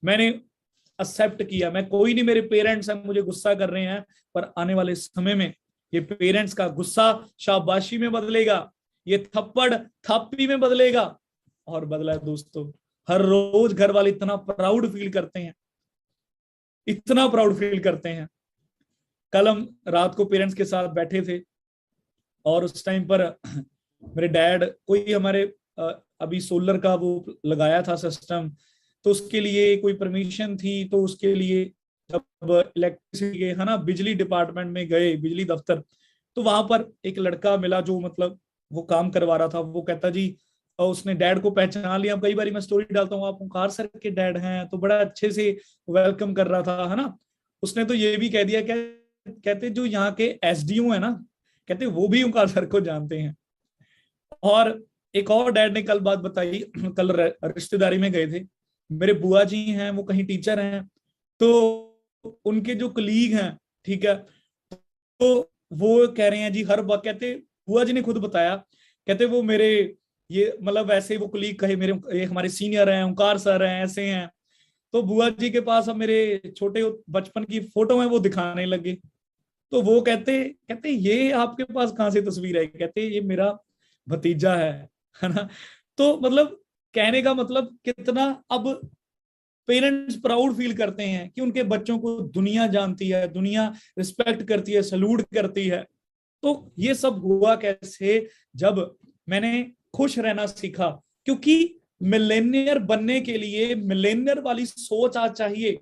मैंने एक्सेप्ट किया, मैं कोई नहीं, मेरे पेरेंट्स हैं, मुझे गुस्सा कर रहे हैं, पर आने वाले समय में ये पेरेंट्स का गुस्सा शाबाशी में बदलेगा, ये थप्पड़ थापी में बदलेगा। और बदला दोस्तों, हर रोज घर वाले इतना प्राउड फील करते हैं, इतना प्राउड फील करते हैं। कल हम रात को पेरेंट्स के साथ बैठे थे, और उस टाइम पर मेरे डैड, कोई हमारे अभी सोलर का वो लगाया था सिस्टम, तो उसके लिए कोई परमिशन थी, तो उसके लिए जब इलेक्ट्रिसिटी के, है ना, बिजली डिपार्टमेंट में गए, बिजली दफ्तर, तो वहां पर एक लड़का मिला जो मतलब वो काम करवा रहा था। वो कहता जी, और उसने डैड को पहचान लिया। कई बार मैं स्टोरी डालता हूँ, आप ओंकार सर के डैड हैं, तो बड़ा अच्छे से वेलकम कर रहा था, है ना। उसने तो ये भी कह दिया, कहते जो यहाँ के एसडीओ है ना, कहते वो भी ओंकार सर को जानते हैं। और एक और डैड ने कल बात बताई, कल रिश्तेदारी में गए थे, मेरे बुआ जी हैं, वो कहीं टीचर हैं, तो उनके जो कलीग हैं, ठीक है, तो वो कह रहे हैं जी, हर बात, कहते बुआ जी ने खुद बताया, कहते वो मेरे ये मतलब ऐसे वो कलीग कहे मेरे, ये हमारे सीनियर हैं, ओंकार सर हैं, ऐसे हैं। तो बुआ जी के पास अब मेरे छोटे बचपन की फोटो है, वो दिखाने लगे। तो वो कहते कहते ये आपके पास कहाँ से तस्वीर है? कहते ये मेरा भतीजा है ना। तो मतलब कहने का मतलब कितना अब पेरेंट्स प्राउड फील करते हैं कि उनके बच्चों को दुनिया जानती है, दुनिया रिस्पेक्ट करती है, सल्यूट करती है। तो ये सब हुआ कैसे? जब मैंने खुश रहना सीखा, क्योंकि मिलेनियर बनने के लिए मिलेनियर वाली सोच आज चाहिए,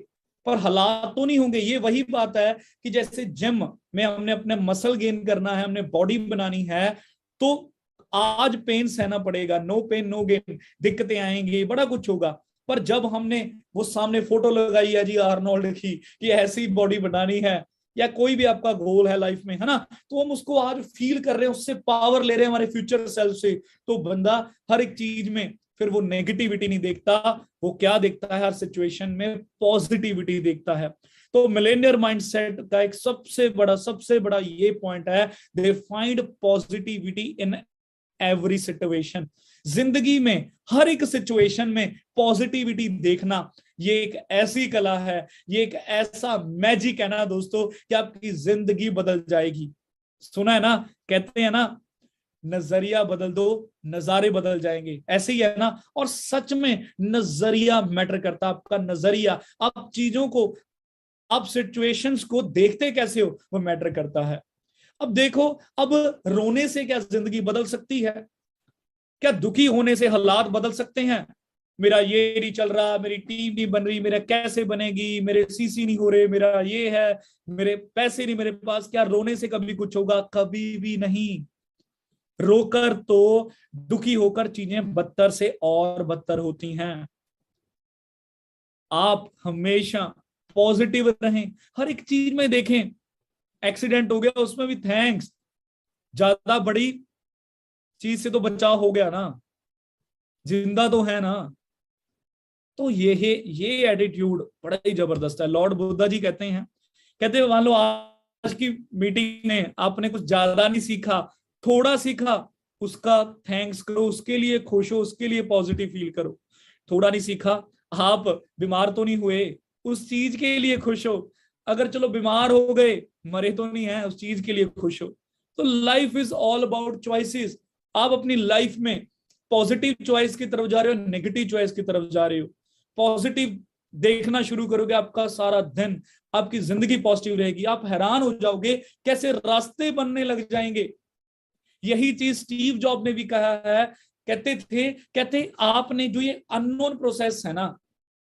पर हालात तो नहीं होंगे। ये वही बात है कि जैसे जिम में हमने अपने मसल गेन करना है, हमने बॉडी बनानी है, तो आज पेन सहना पड़ेगा, नो पेन नो गेन, दिक्कतें आएंगी, बड़ा कुछ होगा। पर जब हमने वो सामने फोटो लगाई है जी आर्नोल्ड की, कि ऐसी बॉडी बनानी है, या कोई भी आपका गोल है लाइफ में, है ना, तो हम उसको आज फील कर रहे हैं, उससे पावर ले रहे हैं हमारे फ्यूचर सेल्फ से। तो बंदा हर एक चीज में फिर वो नेगेटिविटी नहीं देखता, वो क्या देखता है? हर सिचुएशन में पॉजिटिविटी देखता है। तो मिलेनियर माइंडसेट का एक सबसे बड़ा ये पॉइंट है, they find positivity in every situation. जिंदगी में हर एक सिचुएशन में पॉजिटिविटी देखना, ये एक ऐसी कला है, ये एक ऐसा मैजिक है ना दोस्तों, कि आपकी जिंदगी बदल जाएगी। सुना है ना, कहते हैं ना, नजरिया बदल दो, नजारे बदल जाएंगे, ऐसे ही है ना। और सच में नजरिया मैटर करता, आपका नजरिया, आप चीजों को, आप सिचुएशंस को देखते कैसे हो, वो मैटर करता है। अब देखो, अब रोने से क्या जिंदगी बदल सकती है? क्या दुखी होने से हालात बदल सकते हैं? मेरा ये नहीं चल रहा, मेरी टीम नहीं बन रही, मेरा कैसे बनेगी, मेरे सीसी नहीं हो रहे, मेरा ये है, मेरे पैसे नहीं मेरे पास, क्या रोने से कभी कुछ होगा? कभी भी नहीं। रोकर तो दुखी होकर चीजें बदतर से और बदतर होती हैं। आप हमेशा पॉजिटिव रहें, हर एक चीज में देखें। एक्सीडेंट हो गया उसमें भी थैंक्स, ज्यादा बड़ी चीज से तो बचाव हो गया ना, जिंदा तो है ना। तो ये एटीट्यूड बड़ा ही जबरदस्त है। लॉर्ड बुद्धा जी कहते हैं मान लो आज की मीटिंग में आपने कुछ ज्यादा नहीं सीखा, थोड़ा सीखा, उसका थैंक्स करो, उसके लिए खुश हो, उसके लिए पॉजिटिव फील करो। थोड़ा नहीं सीखा, आप बीमार तो नहीं हुए, उस चीज के लिए खुश हो। अगर चलो बीमार हो गए, मरे तो नहीं है, उस चीज के लिए खुश हो। तो life is all about choices. आप अपनी लाइफ में पॉजिटिव चॉइस की तरफ जा रहे हो, नेगेटिव चॉइस की तरफ जा रहे हो, पॉजिटिव देखना शुरू करोगे, आपका सारा दिन, आपकी जिंदगी पॉजिटिव रहेगी। आप हैरान हो जाओगे कैसे रास्ते बनने लग जाएंगे। यही चीज स्टीव जॉब ने भी कहा है। कहते आपने जो ये अननोन प्रोसेस है ना,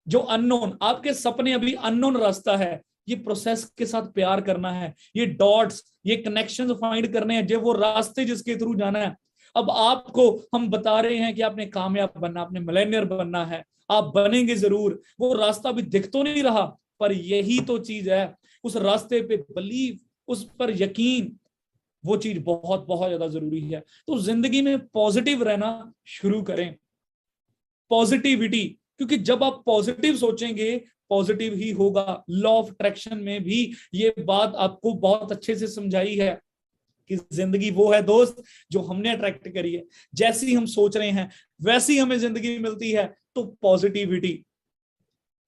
जो अननोन, आपके सपने अभी अननोन रास्ता है, ये प्रोसेस के साथ प्यार करना है, ये डॉट्स, ये कनेक्शंस फाइंड करने हैं, जो वो रास्ते जिसके थ्रू जाना है। अब आपको हम बता रहे हैं कि आपने कामयाब बनना, आपने मिलेनियर बनना है, आप बनेंगे जरूर। वो रास्ता अभी दिख तो नहीं रहा, पर यही तो चीज है। उस रास्ते पे बिलीव, उस पर यकीन, वो चीज बहुत बहुत ज्यादा जरूरी है। तो जिंदगी में पॉजिटिव रहना शुरू करें, पॉजिटिविटी, क्योंकि जब आप पॉजिटिव सोचेंगे पॉजिटिव ही होगा। लॉ ऑफ अट्रैक्शन में भी ये बात आपको बहुत अच्छे से समझाई है कि जिंदगी वो है दोस्त जो हमने अट्रैक्ट करी है। जैसी हम सोच रहे हैं वैसी हमें जिंदगी मिलती है। तो पॉजिटिविटी,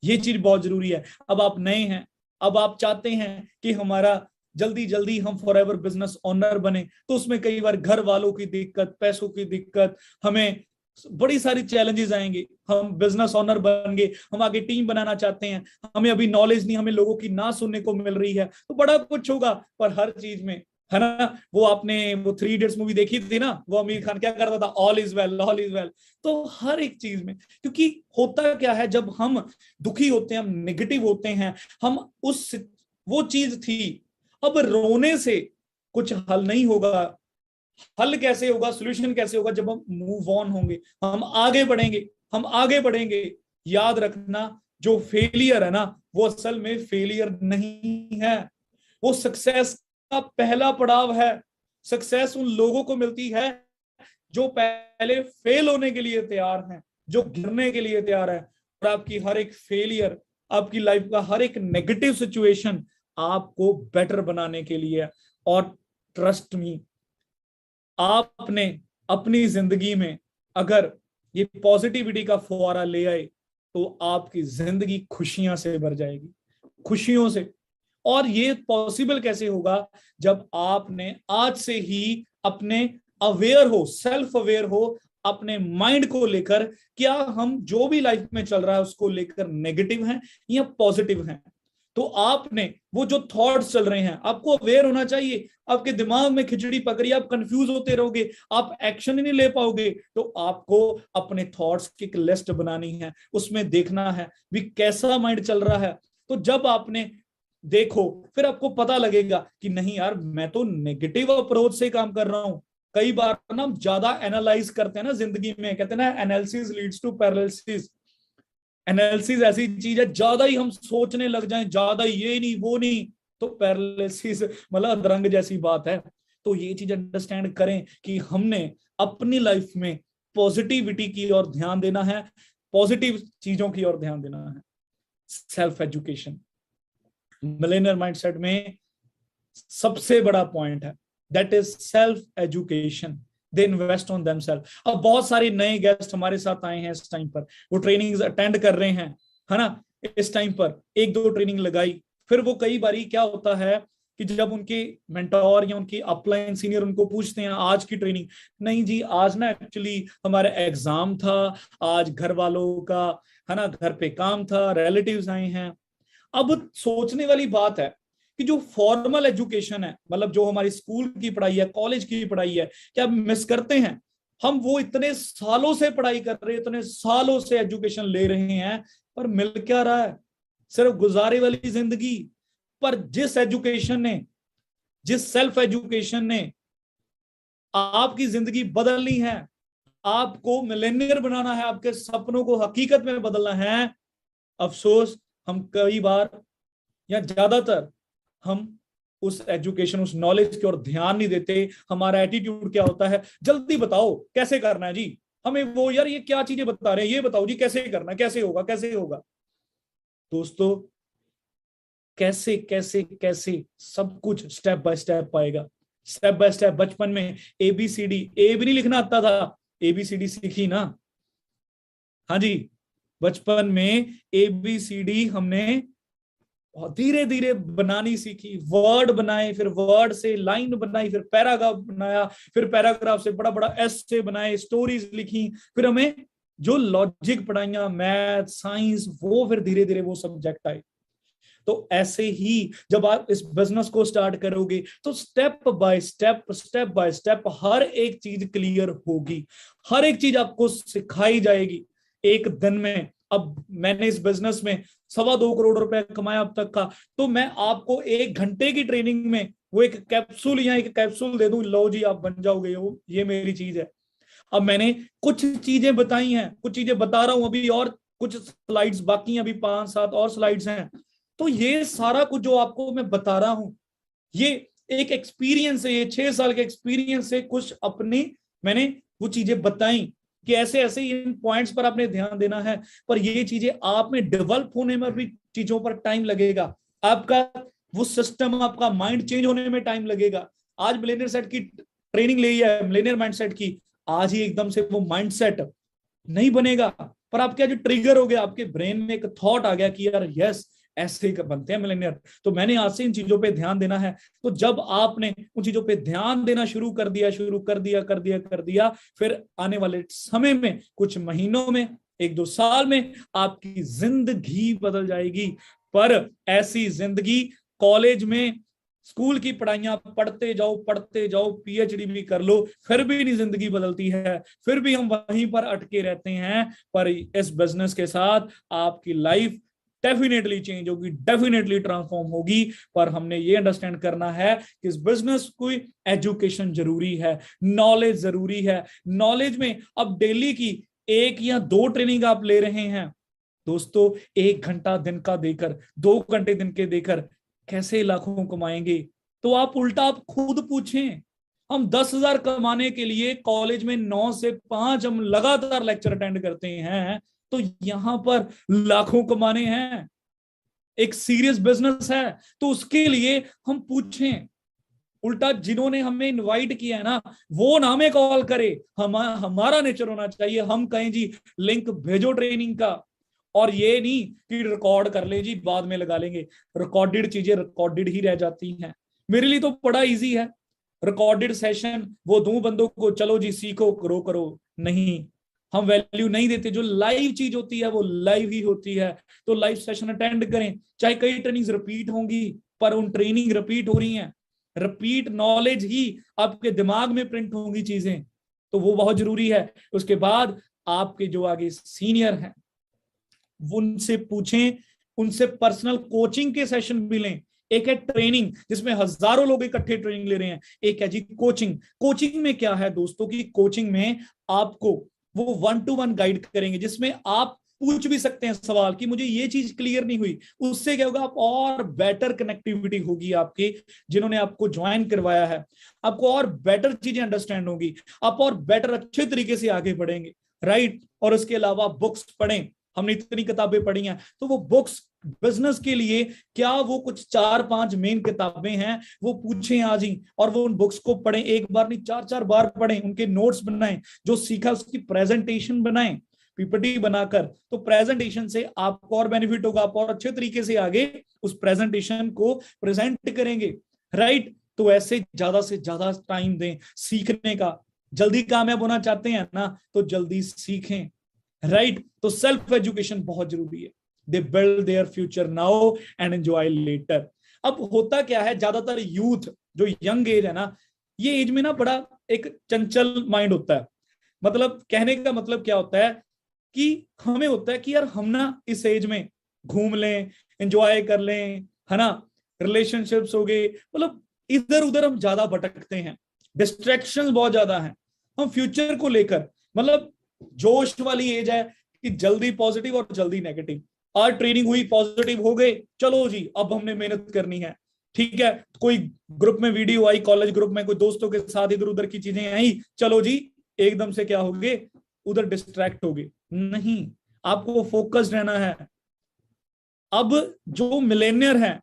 ये चीज बहुत जरूरी है। अब आप नए हैं, अब आप चाहते हैं कि हमारा जल्दी जल्दी हम फॉरएवर बिजनेस ओनर बने, तो उसमें कई बार घर वालों की दिक्कत, पैसों की दिक्कत, हमें बड़ी सारी चैलेंजेस आएंगे। हम बिजनेस ओनर बन गए, हम आगे टीम बनाना चाहते हैं, हमें अभी नॉलेज नहीं, हमें लोगों की ना सुनने को मिल रही है, तो बड़ा कुछ होगा। पर हर चीज में, है ना, वो आपने वो 3 इडियट्स मूवी देखी थी ना, वो आमिर खान क्या करता था, all is well, all is well. तो हर एक चीज में, क्योंकि होता क्या है, जब हम दुखी होते हैं, हम नेगेटिव होते हैं, हम उस, वो चीज थी। अब रोने से कुछ हल नहीं होगा। हल कैसे होगा, सोल्यूशन कैसे होगा? जब हम मूव ऑन होंगे, हम आगे बढ़ेंगे, हम आगे बढ़ेंगे। याद रखना, जो फेलियर है ना, वो असल में फेलियर नहीं है, वो सक्सेस का पहला पड़ाव है। सक्सेस उन लोगों को मिलती है जो पहले फेल होने के लिए तैयार हैं, जो गिरने के लिए तैयार है। और आपकी हर एक फेलियर, आपकी लाइफ का हर एक नेगेटिव सिचुएशन आपको बेटर बनाने के लिए। और ट्रस्ट मी, आपने अपनी जिंदगी में अगर ये पॉजिटिविटी का फुवारा ले आए, तो आपकी जिंदगी खुशियां से भर जाएगी, खुशियों से। और ये पॉसिबल कैसे होगा? जब आपने आज से ही अपने अवेयर हो, सेल्फ अवेयर हो अपने माइंड को लेकर, क्या हम जो भी लाइफ में चल रहा है उसको लेकर नेगेटिव हैं या पॉजिटिव हैं। तो आपने वो जो थॉट्स चल रहे हैं, आपको अवेयर होना चाहिए। आपके दिमाग में खिचड़ी पक रही है, आप कंफ्यूज होते रहोगे, आप एक्शन ही नहीं ले पाओगे। तो आपको अपने थॉट्स की एक लिस्ट बनानी है, उसमें देखना है भी कैसा माइंड चल रहा है। तो जब आपने देखो, फिर आपको पता लगेगा कि नहीं यार, मैं तो नेगेटिव अप्रोच से काम कर रहा हूं। कई बार ना हम ज्यादा एनालाइज करते हैं ना जिंदगी में, कहते हैं ना analysis leads to paralysis. Analysis ऐसी चीज है, ज्यादा ही हम सोचने लग जाएं, ज्यादा ये नहीं वो नहीं, तो पैरालिसिस, मतलब अधरंग जैसी बात है। तो ये चीज अंडरस्टैंड करें कि हमने अपनी लाइफ में पॉजिटिविटी की ओर ध्यान देना है, पॉजिटिव चीजों की ओर ध्यान देना है। सेल्फ एजुकेशन मिलेनियर माइंडसेट में सबसे बड़ा पॉइंट है, that is self education. They invest on themselves. अब बहुत सारे नए गेस्ट हमारे साथ आए हैं इस टाइम पर, वो ट्रेनिंग्स अटेंड कर रहे हैं, है ना। इस टाइम पर 1-2 ट्रेनिंग लगाई, फिर वो कई बारी क्या होता है कि जब उनके मेंटोर या उनकी अपलाइन सीनियर उनको पूछते हैं आज की ट्रेनिंग, नहीं जी आज ना एक्चुअली हमारा एग्जाम था, आज घर वालों का, है ना, घर पे काम था, रिलेटिव्स आए हैं। अब सोचने वाली बात है कि जो फॉर्मल एजुकेशन है, मतलब जो हमारी स्कूल की पढ़ाई है, कॉलेज की पढ़ाई है, क्या आप मिस करते हैं? हम वो इतने सालों से पढ़ाई कर रहे हैं, इतने सालों से एजुकेशन ले रहे हैं, पर मिल क्या रहा है? सिर्फ गुजारे वाली जिंदगी। पर जिस एजुकेशन ने, जिस सेल्फ एजुकेशन ने आपकी जिंदगी बदलनी है, आपको मिलेनियर बनाना है, आपके सपनों को हकीकत में बदलना है, अफसोस हम कई बार या ज्यादातर हम उस एजुकेशन, उस नॉलेज की ओर ध्यान नहीं देते। हमारा एटीट्यूड क्या होता है? जल्दी बताओ कैसे करना है जी, हमें वो, यार ये क्या चीजें बता रहे हैं, ये बताओ जी कैसे करना है, कैसे होगा, कैसे होगा। दोस्तों, कैसे कैसे कैसे सब कुछ स्टेप बाय स्टेप आएगा, स्टेप बाय स्टेप। बचपन में ABCD, ए भी नहीं लिखना आता था, ABCD सीखी ना? हाँ जी, बचपन में ABCD हमने धीरे धीरे बनानी सीखी, वर्ड बनाए, फिर वर्ड से लाइन बनाई, फिर पैराग्राफ बनाया, फिर पैराग्राफ से बड़ा बड़ा एस्से बनाए, स्टोरीज लिखी, फिर हमें जो लॉजिक पढ़ाइया, मैथ, साइंस, वो फिर धीरे धीरे वो सब्जेक्ट आए। तो ऐसे ही जब आप इस बिजनेस को स्टार्ट करोगे तो step by step, step by step हर एक चीज क्लियर होगी, हर एक चीज आपको सिखाई जाएगी एक दिन में। अब मैंने इस बिजनेस में 2.25 करोड़ रुपए कमाया अब तक का, तो मैं आपको 1 घंटे की ट्रेनिंग में वो एक कैप्सूल या एक कैप्सूल दे दूं, लो जी आप बन जाओगे, वो ये मेरी चीज है। अब मैंने कुछ चीजें बताई हैं, कुछ चीजें बता रहा हूं अभी, और कुछ स्लाइड्स बाकी हैं, अभी 5-7 और स्लाइड्स हैं। तो ये सारा कुछ जो आपको मैं बता रहा हूं, ये एक एक्सपीरियंस है, ये 6 साल के एक्सपीरियंस से कुछ अपनी मैंने वो चीजें बताई कि ऐसे ऐसे इन पॉइंट्स पर आपने ध्यान देना है। पर ये चीजें आप में डेवलप होने में भी चीजों पर टाइम लगेगा, आपका वो सिस्टम, आपका माइंड चेंज होने में टाइम लगेगा। आज मिलेनियर सेट की ट्रेनिंग ली है, मिलेनियर माइंडसेट की, आज ही एकदम से वो माइंडसेट नहीं बनेगा, पर आपका जो ट्रिगर हो गया, आपके ब्रेन में एक थॉट आ गया कि यार यस, ऐसे ही बनते हैं मिलेनियर, तो मैंने आज से इन चीजों पे ध्यान देना है। तो जब आपने उन चीजों पे ध्यान देना शुरू कर दिया, कर दिया, फिर आने वाले समय में, कुछ महीनों में, 1-2 साल में आपकी जिंदगी बदल जाएगी। पर ऐसी जिंदगी, कॉलेज में स्कूल की पढ़ाइयां पढ़ते जाओ, PhD भी कर लो, फिर भी नहीं जिंदगी बदलती है, फिर भी हम वहीं पर अटके रहते हैं। पर इस बिजनेस के साथ आपकी लाइफ डेफिनेटली चेंज होगी, डेफिनेटली ट्रांसफॉर्म होगी। पर हमने ये अंडरस्टैंड करना है कि इस बिजनेस को एजुकेशन जरूरी है, नॉलेज जरूरी है। नॉलेज में अब डेली की 1 या 2 ट्रेनिंग आप ले रहे हैं दोस्तों, 1 घंटा दिन का देकर, 2 घंटे दिन के देकर कैसे लाखों कमाएंगे? तो आप उल्टा आप खुद पूछें। हम 10,000 कमाने के लिए कॉलेज में 9 से 5 हम लगातार लेक्चर अटेंड करते हैं, तो यहां पर लाखों कमाने हैं, एक सीरियस बिजनेस है। तो उसके लिए हम पूछें, उल्टा जिन्होंने हमें इनवाइट किया है ना, वो ना हमें कॉल करे, हमारा नेचर होना चाहिए, हम कहें जी लिंक भेजो ट्रेनिंग का, और ये नहीं कि रिकॉर्ड कर ले जी बाद में लगा लेंगे। रिकॉर्डेड चीजें रिकॉर्डेड ही रह जाती हैं। मेरे लिए तो बड़ा इजी है, रिकॉर्डेड सेशन वो दूं बंदों को, चलो जी सीखो करो करो, नहीं, हम वैल्यू नहीं देते। जो लाइव चीज होती है वो लाइव ही होती है। तो लाइव सेशन अटेंड करें, चाहे कई ट्रेनिंग रिपीट होंगी, पर उन ट्रेनिंग रिपीट हो रही हैं, रिपीट नॉलेज ही आपके दिमाग में प्रिंट होंगी चीजें, तो वो बहुत जरूरी है। उसके बाद आपके जो आगे सीनियर हैं उनसे पूछें, उनसे पर्सनल कोचिंग के सेशन भी लें। एक है ट्रेनिंग जिसमें हजारों लोग इकट्ठे ट्रेनिंग ले रहे हैं, एक है जी कोचिंग। कोचिंग में क्या है दोस्तों की, कोचिंग में आपको वो 1-to-1 गाइड करेंगे, जिसमें आप पूछ भी सकते हैं सवाल कि मुझे ये चीज क्लियर नहीं हुई। उससे क्या होगा, आप और बेटर कनेक्टिविटी होगी आपकी, जिन्होंने आपको ज्वाइन करवाया है, आपको और बेटर चीजें अंडरस्टैंड होगी, आप और बेटर अच्छे तरीके से आगे बढ़ेंगे, राइट। और उसके अलावा बुक्स पढ़ें, हमने इतनी किताबें पढ़ी हैं, तो वो बुक्स बिजनेस के लिए क्या वो कुछ 4-5 मेन किताबें हैं, वो पूछें आज ही, और वो उन बुक्स को पढ़ें, एक बार नहीं 4-4 बार पढ़ें, उनके नोट्स बनाएं, जो सीखा उसकी प्रेजेंटेशन बनाएं, PPT बनाकर। तो प्रेजेंटेशन से आपको और बेनिफिट होगा, आप और अच्छे तरीके से आगे उस प्रेजेंटेशन को प्रेजेंट करेंगे, राइट। तो ऐसे ज्यादा से ज्यादा टाइम दें सीखने का। जल्दी कामयाब होना चाहते हैं ना, तो जल्दी सीखें, राइट। तो सेल्फ एजुकेशन बहुत जरूरी है। They build their future now and enjoy later. अब होता क्या है, ज्यादातर यूथ जो यंग एज है ना, ये एज में ना बड़ा एक चंचल माइंड होता है। मतलब कहने का मतलब क्या होता है कि हमें होता है कि यार हम ना इस एज में घूम लें, एंजॉय कर लें, है ना, रिलेशनशिप्स हो गए, मतलब इधर उधर हम ज्यादा भटकते हैं, डिस्ट्रैक्शंस बहुत ज्यादा हैं हम फ्यूचर को लेकर। मतलब जोश वाली एज है कि जल्दी पॉजिटिव और जल्दी नेगेटिव। आज ट्रेनिंग हुई, पॉजिटिव हो गए, चलो जी अब हमने मेहनत करनी है, ठीक है। कोई ग्रुप में वीडियो आई, कॉलेज ग्रुप में कोई दोस्तों के साथ इधर उधर की चीजें आई, चलो जी एकदम से क्या हो गए, उधर डिस्ट्रैक्ट हो गए। नहीं, आपको फोकस्ड रहना है। अब जो मिलेनियर है,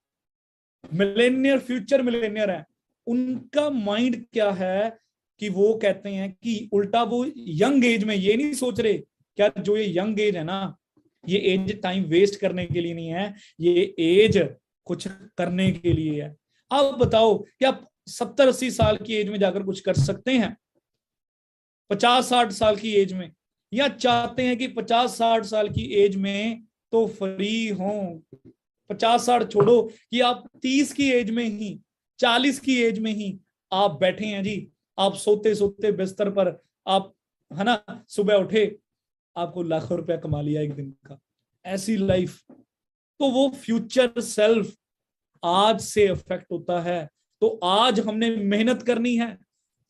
मिलेनियर फ्यूचर मिलेनियर है, उनका माइंड क्या है कि वो कहते हैं कि उल्टा वो यंग एज में ये नहीं सोच रहे क्या, जो ये यंग एज है ना, ये एज टाइम वेस्ट करने के लिए नहीं है, ये एज कुछ करने के लिए है। आप बताओ क्या आप 70-80 साल की एज में जाकर कुछ कर सकते हैं 50-60 साल की एज में, या चाहते हैं कि 50-60 साल की एज में तो फ्री हो? 50-60 छोड़ो कि आप 30 की एज में ही, 40 की एज में ही आप बैठे हैं जी, आप सोते सोते बिस्तर पर, आप है ना सुबह उठे, आपको लाखों रुपया कमा लिया एक दिन का, ऐसी लाइफ। तो वो फ्यूचर सेल्फ आज से अफेक्ट होता है। तो आज हमने मेहनत करनी है।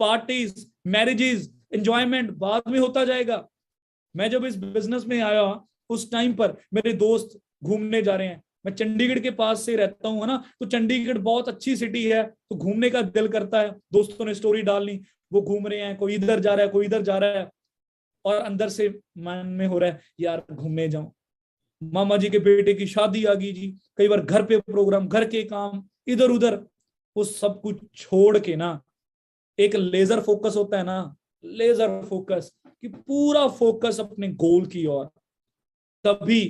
पार्टीज, मैरिजेस, एंजॉयमेंट बाद में होता जाएगा। मैं जब इस बिजनेस में आया उस टाइम पर मेरे दोस्त घूमने जा रहे हैं, मैं चंडीगढ़ के पास से रहता हूँ, है ना, तो चंडीगढ़ बहुत अच्छी सिटी है, तो घूमने का दिल करता है। दोस्तों ने स्टोरी डालनी, वो घूम रहे हैं, कोई इधर जा रहा है, कोई इधर जा रहा है, और अंदर से मन में हो रहा है यार घूमने जाऊं। मामा जी के बेटे की शादी आ गई जी, कई बार घर पे प्रोग्राम, घर के काम, इधर उधर, वो सब कुछ छोड़ के ना एक लेजर फोकस होता है ना, लेजर फोकस, कि पूरा फोकस अपने गोल की ओर। तभी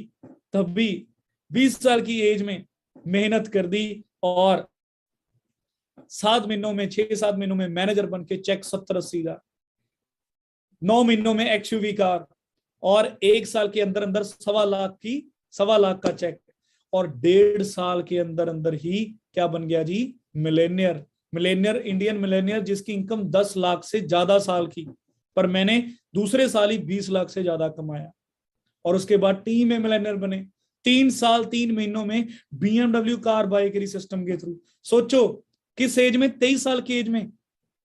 तभी 20 साल की एज में मेहनत कर दी, और 7 महीनों में, 6-7 महीनों में मैनेजर बन के चेक 70-80 हजार, 9 महीनों में एक्सयूवी कार, और 1 साल के अंदर अंदर 1.25 लाख का चेक, और 1.5 साल के अंदर अंदर ही क्या बन गया जी, मिलेनियर। मिलेनियर, इंडियन मिलेनियर, जिसकी इनकम 10 लाख से ज्यादा साल की, पर मैंने दूसरे साल ही 20 लाख से ज्यादा कमाया, और उसके बाद टीम में मिलेनियर बने। 3 साल 3 महीनों में BMW कार बाय करी सिस्टम के थ्रू। सोचो किस एज में, 23 साल की एज में।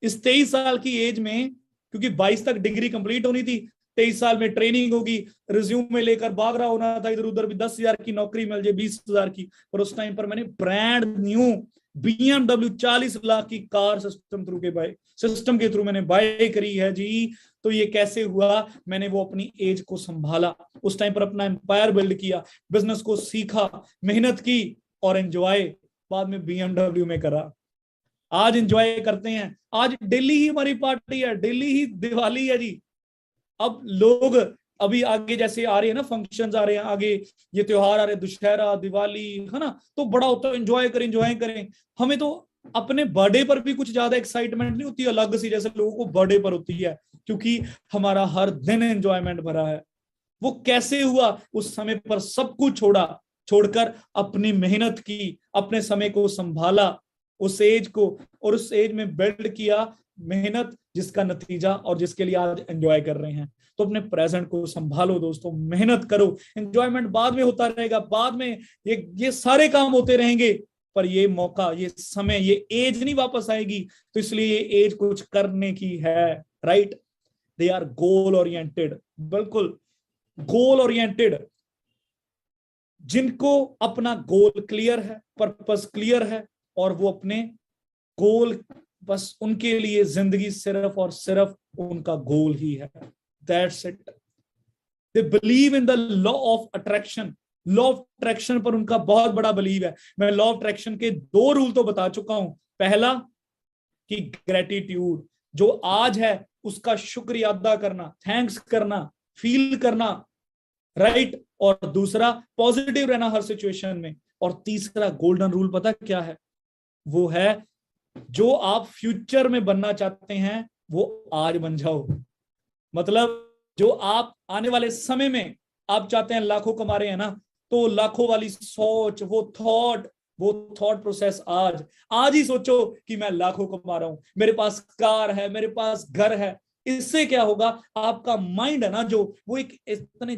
इस 23 साल की एज में, क्योंकि 22 तक डिग्री कंप्लीट होनी थी, 23 साल में ट्रेनिंग होगी, रिज्यूम में लेकर भाग रहा होना था इधर उधर, भी 10,000 की नौकरी मिल जाए, 20,000 की, पर उस टाइम पर मैंने ब्रांड न्यू BMW 40 लाख की कार सिस्टम के थ्रू मैंने बाय करी है जी। तो ये कैसे हुआ? मैंने वो अपनी एज को संभाला, उस टाइम पर अपना एम्पायर बिल्ड किया, बिजनेस को सीखा, मेहनत की, और एंजॉय बाद में BMW में करा। आज एंजॉय करते हैं, आज डेली ही हमारी पार्टी है, डेली ही दिवाली है जी। अब लोग अभी आगे जैसे आ रहे हैं ना, फंक्शंस आ रहे हैं आगे, ये त्योहार आ रहे हैं, दुशहरा, दिवाली, है ना, तो बड़ा होता है एंजॉय करें एंजॉय करें। हमें तो अपने बर्थडे पर भी कुछ ज्यादा एक्साइटमेंट नहीं होती अलग सी, जैसे लोगों को बर्थडे पर होती है, क्योंकि हमारा हर दिन एंजॉयमेंट भरा है। वो कैसे हुआ? उस समय पर सब कुछ छोड़कर अपनी मेहनत की, अपने समय को संभाला, उस एज को, और उस एज में बिल्ड किया मेहनत, जिसका नतीजा और जिसके लिए आज एंजॉय कर रहे हैं। तो अपने प्रेजेंट को संभालो दोस्तों, मेहनत करो, एंजॉयमेंट बाद में होता रहेगा, बाद में ये सारे काम होते रहेंगे, पर ये मौका, ये समय, ये एज नहीं वापस आएगी। तो इसलिए ये एज कुछ करने की है, right? They are goal oriented, बिल्कुल गोल ओरिएंटेड। जिनको अपना गोल क्लियर है, पर्पस क्लियर है, और वो अपने गोल, बस उनके लिए जिंदगी सिर्फ और सिर्फ उनका गोल ही है। That's it. They believe in the law of attraction. Law of attraction पर उनका बहुत बड़ा बिलीव है। मैं लॉ ऑफ अट्रैक्शन के 2 रूल तो बता चुका हूं। पहला कि ग्रेटिट्यूड, जो आज है उसका शुक्रिया अदा करना, थैंक्स करना, फील करना, राइट? और दूसरा पॉजिटिव रहना हर सिचुएशन में। और तीसरा गोल्डन रूल पता क्या है? वो है जो आप फ्यूचर में बनना चाहते हैं वो आज बन जाओ। मतलब जो आप आने वाले समय में आप चाहते हैं, लाखों कमा रहे हैं ना, तो लाखों वाली सोच, वो थॉट प्रोसेस आज ही सोचो कि मैं लाखों कमा रहा हूं, मेरे पास कार है, मेरे पास घर है, इससे क्या होगा, आपका माइंड है ना जो, वो एक इतनी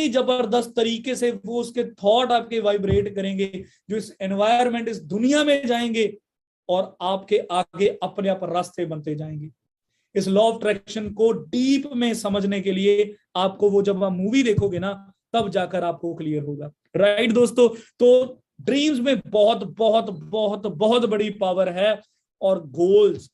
जबरदस्त तरीके से वो उसके थॉट आपके वाइब्रेट करेंगे, जो इस एनवायरमेंट, इस दुनिया में जाएंगे और आपके आगे अपने आप रास्ते बनते जाएंगे। इस लॉ ऑफ अट्रैक्शन को डीप में समझने के लिए आपको, वो जब आप मूवी देखोगे ना, तब जाकर आपको क्लियर होगा। राइट दोस्तों, तो ड्रीम्स में बहुत बहुत बहुत बहुत बड़ी पावर है, और गोल्स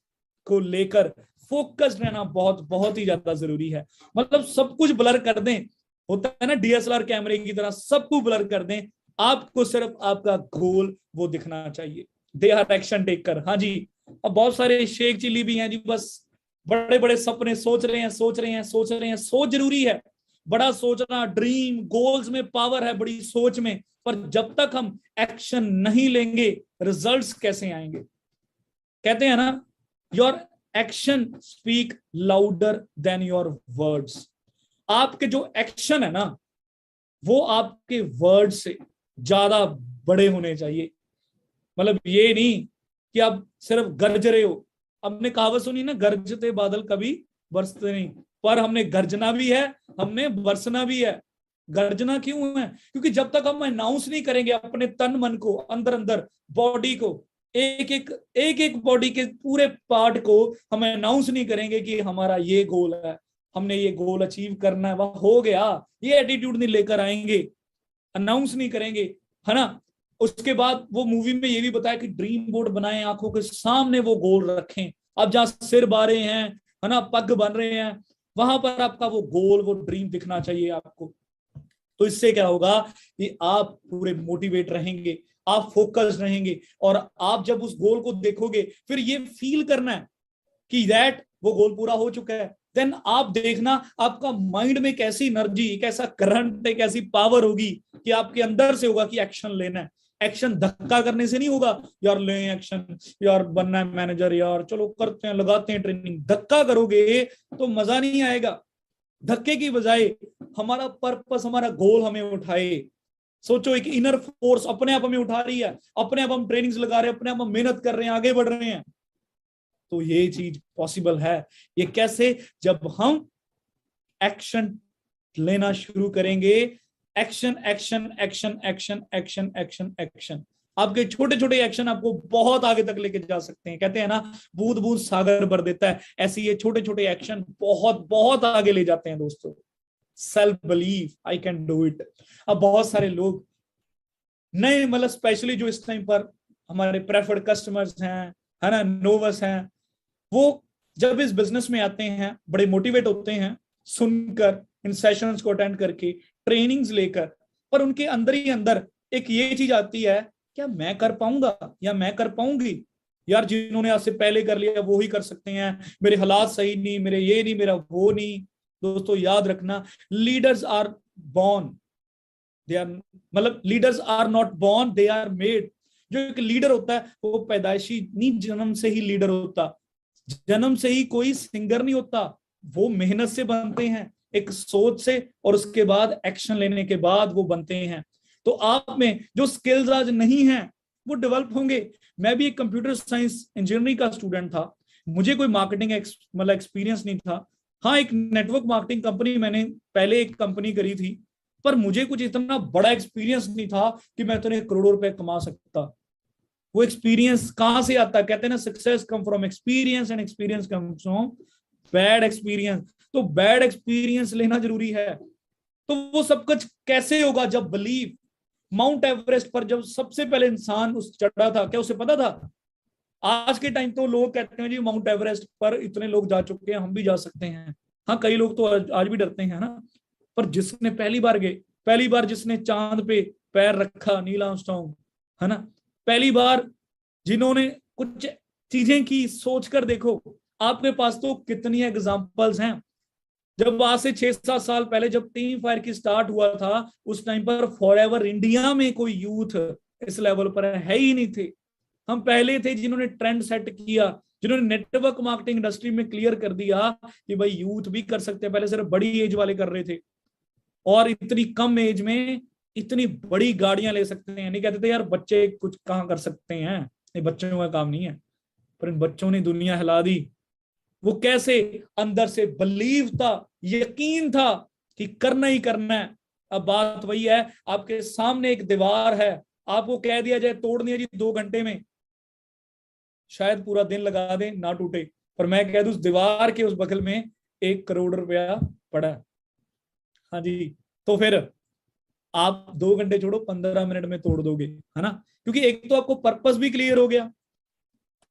को लेकर फोकस रहना बहुत बहुत ही ज्यादा जरूरी है। मतलब सब कुछ ब्लर कर दें, होता है ना डीएसएलआर कैमरे की तरह, सब कुछ ब्लर कर दें, आपको सिर्फ आपका गोल वो दिखना चाहिए। They are action taker. हाँ जी, अब बहुत सारे शेख चिल्ली भी हैं जी, बस बड़े बड़े सपने सोच रहे हैं, सोच रहे हैं, सोच रहे हैं। सोच जरूरी है, बड़ा सोचना, ड्रीम गोल्स में पावर है बड़ी सोच में, पर जब तक हम एक्शन नहीं लेंगे, रिजल्ट्स कैसे आएंगे? कहते हैं ना, your action speak louder than your words. आपके जो एक्शन है ना, वो आपके वर्ड से ज्यादा बड़े होने चाहिए। मतलब ये नहीं कि आप सिर्फ गरज रहे हो। हमने कहावत सुनी ना, गरजते बादल कभी बरसते नहीं, पर हमने गरजना भी है, हमने बरसना भी है। गर्जना क्यों है? क्योंकि जब तक हम अनाउंस नहीं करेंगे अपने तन मन को, अंदर अंदर बॉडी को, एक एक बॉडी के पूरे पार्ट को हम अनाउंस नहीं करेंगे कि हमारा ये गोल है, हमने ये गोल अचीव करना है, वह हो गया, ये एटीट्यूड नहीं लेकर आएंगे, अनाउंस नहीं करेंगे, है ना। उसके बाद वो मूवी में ये भी बताया कि ड्रीम बोर्ड बनाएं, आंखों के सामने वो गोल रखें। अब जहां सिर बारे हैं, है ना, पग बन रहे हैं, वहां पर आपका वो गोल, वो ड्रीम दिखना चाहिए आपको। तो इससे क्या होगा कि आप पूरे मोटिवेट रहेंगे, आप फोकस रहेंगे, और आप जब उस गोल को देखोगे, फिर ये फील करना है कि दैट वो गोल पूरा हो चुका है। देन आप देखना आपका माइंड में कैसी एनर्जी, कैसा करंट है, कैसी पावर होगी कि आपके अंदर से होगा कि एक्शन लेना है। एक्शन धक्का करने से नहीं होगा, यार ले एक्शन, यार बनना है मैनेजर, यार चलो करते हैं, लगाते हैं ट्रेनिंग। धक्का करोगे तो मजा नहीं आएगा। धक्के की बजाय हमारा पर्पस, हमारा गोल हमें उठाए। सोचो, एक इनर फोर्स अपने आप हमें उठा रही है, अपने आप हम ट्रेनिंग्स लगा रहे हैं, अपने आप हम मेहनत कर रहे हैं, आगे बढ़ रहे हैं। तो ये चीज पॉसिबल है। ये कैसे? जब हम एक्शन लेना शुरू करेंगे। Action action action action action action action. आपके छोटे छोटे एक्शन आपको बहुत आगे तक लेके जा सकते हैं। कहते हैं ना, बूंद बूंद सागर भर देता है, ऐसे ये छोटे छोटे एक्शन बहुत बहुत आगे ले जाते हैं दोस्तों। Self believe, I can do it. अब बहुत सारे लोग नए, मतलब स्पेशली जो इस टाइम पर हमारे प्रेफर्ड कस्टमर्स हैं, है ना, नोवस हैं, वो जब इस बिजनेस में आते हैं बड़े मोटिवेट होते हैं सुनकर, इन सेशंस को अटेंड करके, ट्रेनिंग्स लेकर, पर उनके अंदर ही अंदर एक ये चीज आती है, क्या मैं कर पाऊंगा या मैं कर पाऊंगी? यार जिन्होंने आज से पहले कर लिया वो ही कर सकते हैं, मेरे हालात सही नहीं, मेरे ये नहीं, मेरा वो नहीं। दोस्तों याद रखना, leaders are born, they are, मतलब leaders are not born, they are made. जो एक लीडर होता है वो पैदाइशी नहीं, जन्म से ही लीडर होता, जन्म से ही कोई सिंगर नहीं होता, वो मेहनत से बनते हैं, एक सोच से, और उसके बाद एक्शन लेने के बाद वो बनते हैं। तो आप में जो स्किल्स आज नहीं है वो डेवलप होंगे। मैं भी एक कंप्यूटर साइंस इंजीनियरिंग का स्टूडेंट था, मुझे कोई मार्केटिंग मतलब एक्सपीरियंस नहीं था। हाँ, एक नेटवर्क मार्केटिंग कंपनी मैंने पहले एक कंपनी करी थी, पर मुझे कुछ इतना बड़ा एक्सपीरियंस नहीं था कि मैं इतने करोड़ों रुपए कमा सकता। वो एक्सपीरियंस कहां से आता? कहते हैं ना, success come from experience and experience come from bad experience. तो बैड एक्सपीरियंस लेना जरूरी है। तो वो सब कुछ कैसे होगा? जब बिलीव, माउंट एवरेस्ट पर जब सबसे पहले इंसान उस चढ़ा था, क्या उसे पता था? आज के टाइम तो लोग कहते हैं जी माउंट एवरेस्ट पर इतने लोग जा चुके हैं, हम भी जा सकते हैं। हाँ, कई लोग तो आज भी डरते हैं ना, पर जिसने पहली बार गए, पहली बार जिसने चांद पे पैर रखा, नील आर्मस्ट्रांग, है ना, पहली बार जिन्होंने कुछ चीजें की, सोचकर देखो। आपके पास तो कितनी एग्जांपल्स हैं। जब आज से 6-7 साल पहले जब टीम फायर की स्टार्ट हुआ था, उस टाइम पर फॉरएवर इंडिया में कोई यूथ इस लेवल पर है ही नहीं थे। हम पहले थे जिन्होंने ट्रेंड सेट किया, जिन्होंने नेटवर्क मार्केटिंग इंडस्ट्री में क्लियर कर दिया कि भाई यूथ भी कर सकते हैं। पहले सिर्फ बड़ी एज वाले कर रहे थे, और इतनी कम एज में इतनी बड़ी गाड़ियां ले सकते हैं। नहीं कहते थे यार बच्चे कुछ कहाँ कर सकते हैं, ये बच्चों का काम नहीं है, पर इन बच्चों ने दुनिया हिला दी। वो कैसे, अंदर से बिलीव था, यकीन था कि करना ही करना है। अब बात वही है, आपके सामने एक दीवार है, आपको कह दिया जाए तोड़नी है जी 2 घंटे में, शायद पूरा दिन लगा दें ना टूटे, पर मैं कह दूं उस दीवार के उस बगल में 1 करोड़ रुपया पड़ा है। हाँ जी, तो फिर आप 2 घंटे छोड़ो 15 मिनट में तोड़ दोगे, है ना, क्योंकि एक तो आपको पर्पस भी क्लियर हो गया।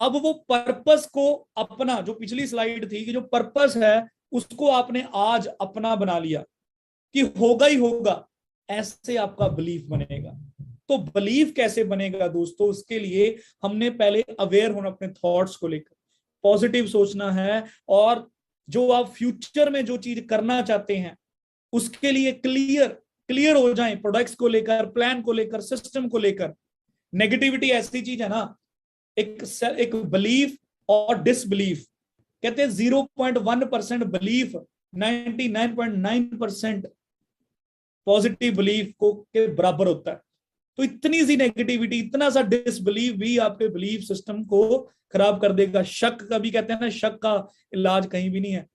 अब वो पर्पस को अपना, जो पिछली स्लाइड थी कि जो पर्पस है उसको आपने आज अपना बना लिया कि होगा ही होगा, ऐसे आपका बिलीफ बनेगा। तो बिलीफ कैसे बनेगा दोस्तों, उसके लिए हमने पहले अवेयर होना अपने थॉट्स को लेकर, पॉजिटिव सोचना है, और जो आप फ्यूचर में जो चीज करना चाहते हैं उसके लिए क्लियर क्लियर हो जाएं, प्रोडक्ट्स को लेकर, प्लान को लेकर, सिस्टम को लेकर। नेगेटिविटी ऐसी चीज है ना, एक बिलीफ और डिसबिलीफ, कहते हैं 0.1% बिलीफ 99.9% पॉजिटिव बिलीफ को के बराबर होता है। तो इतनी सी नेगेटिविटी, इतना सा डिसबिलीफ भी आपके बिलीफ सिस्टम को खराब कर देगा। शक का भी कहते हैं ना, शक का इलाज कहीं भी नहीं है।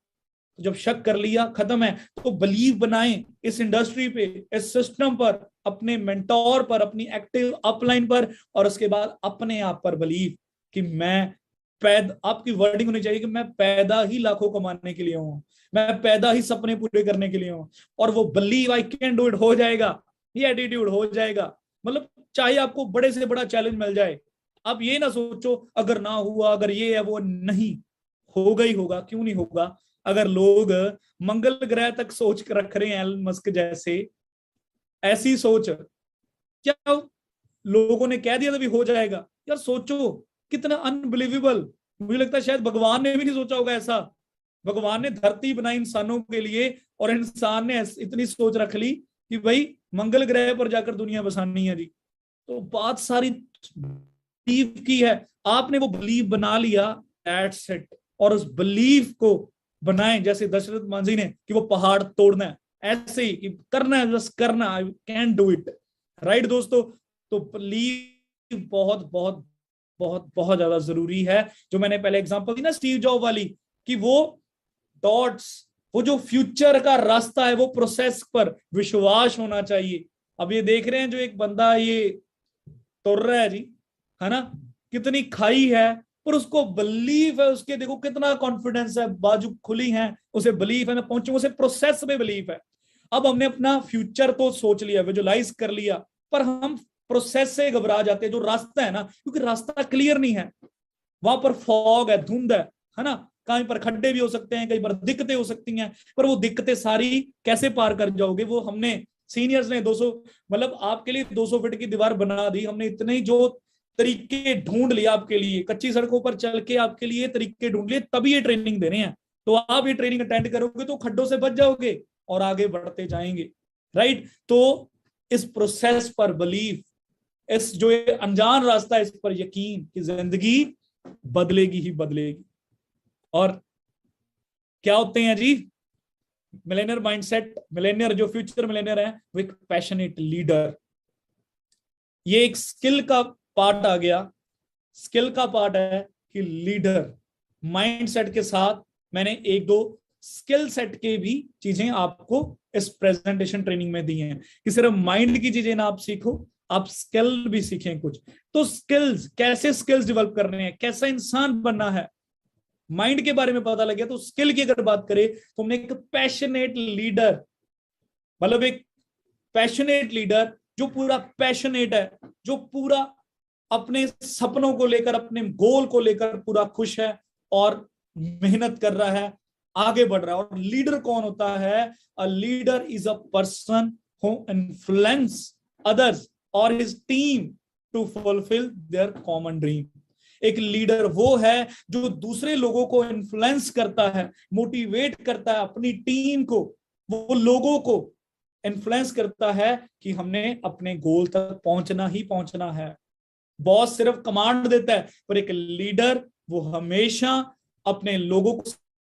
तो जब शक कर लिया खत्म है, तो बिलीव बनाएं इस इंडस्ट्री पे, इस सिस्टम पर, अपने मेंटोर पर, अपनी एक्टिव अपलाइन पर, और उसके बाद अपने आप पर बिलीव कि मैं आपकी वर्डिंग होनी चाहिए कि मैं पैदा ही लाखों कमाने के लिए हूं, मैं पैदा ही सपने पूरे करने के लिए हूं, और वो believe I can do it हो जाएगा, ये एटीट्यूड हो जाएगा। मतलब चाहे आपको बड़े से बड़ा चैलेंज मिल जाए, आप ये ना सोचो अगर ना हुआ, अगर ये है वो, नहीं, होगा ही होगा। क्यों नहीं होगा? अगर लोग मंगल ग्रह तक सोच कर रख रहे हैं एलन मस्क जैसे, ऐसी सोच, क्या लोगों ने कह दिया तभी हो जाएगा? यार सोचो कितना अनबिलीवेबल। मुझे लगता है शायद भगवान ने भी नहीं सोचा होगा ऐसा। भगवान ने धरती बनाई इंसानों के लिए, और इंसान ने इतनी सोच रख ली कि भाई मंगल ग्रह पर जाकर दुनिया बसानी है जी। तो बात सारी बिलीव की है, आपने वो बिलीव बना लिया, दैट्स इट। और उस बिलीव को बनाए जैसे दशरथ मांझी ने कि वो पहाड़ तोड़ना है, ऐसे ही कि करना है, बस करना, I can do it, right दोस्तों। तो बिलीव बहुत बहुत बहुत बहुत ज्यादा जरूरी है। जो मैंने पहले एग्जांपल दी ना स्टीव जॉब वाली, कि वो डॉट्स, वो जो फ्यूचर का रास्ता है, वो प्रोसेस पर विश्वास होना चाहिए। अब ये देख रहे हैं जो एक बंदा ये तोड़ रहा है जी, है ना, कितनी खाई है, पर उसको बिलीव है, उसके देखो कितना कॉन्फिडेंस है, बाजू खुली है, उसे बिलीव है मैं पहुंचूंगा, उसे प्रोसेस में बिलीव है। अब हमने अपना फ्यूचर तो सोच लिया, विजुलाइज कर लिया, पर हम प्रोसेस से घबरा जाते हैं, जो रास्ता है ना, क्योंकि रास्ता क्लियर नहीं है, वहां पर फॉग है, धुंध है ना, कहीं पर खड्डे भी हो सकते हैं, कहीं पर दिक्कतें हो सकती हैं, पर वो दिक्कतें सारी कैसे पार कर जाओगे? वो हमने सीनियर्स ने 200, मतलब आपके लिए 200 फीट की दीवार बना दी हमने, इतने ही जो तरीके ढूंढ लिया आपके लिए, कच्ची सड़कों पर चल के आपके लिए तरीके ढूंढ लिए, तभी ये ट्रेनिंग दे रहे हैं। तो आप ये ट्रेनिंग अटेंड करोगे तो खड्डों से बच जाओगे और आगे बढ़ते जाएंगे, राइट। तो इस प्रोसेस पर बिलीव, इस जो ये अनजान रास्ता है इस पर यकीन कि जिंदगी बदलेगी ही बदलेगी। और क्या होते हैं जी मिलेनियर माइंडसेट? मिलेनियर जो फ्यूचर मिलेनियर है वो एक पैशनेट लीडर। ये एक स्किल का पार्ट आ गया, स्किल का पार्ट है कि लीडर माइंडसेट के साथ मैंने एक दो स्किल सेट के भी चीजें आपको इस प्रेजेंटेशन ट्रेनिंग में दी हैं, कि सिर्फ माइंड की चीजें ना आप सीखो, आप स्किल भी सीखें कुछ। तो स्किल्स, कैसे स्किल्स डेवलप करने हैं, कैसा इंसान बनना है, माइंड के बारे में पता लग गया। तो स्किल की अगर बात करें तो हमने एक पैशनेट लीडर, मतलब एक पैशनेट लीडर जो पूरा पैशनेट है, जो पूरा अपने सपनों को लेकर, अपने गोल को लेकर पूरा खुश है और मेहनत कर रहा है, आगे बढ़ रहा है। और लीडर कौन होता है? A leader is a person who influence others और his team to fulfil their common dream. एक लीडर वो है जो दूसरे लोगों को इन्फ्लुएंस करता है, मोटिवेट करता है अपनी टीम को, वो लोगों को इन्फ्लुएंस करता है कि हमने अपने गोल तक पहुंचना ही पहुंचना है। बॉस सिर्फ कमांड देता है, पर एक लीडर वो हमेशा अपने लोगों को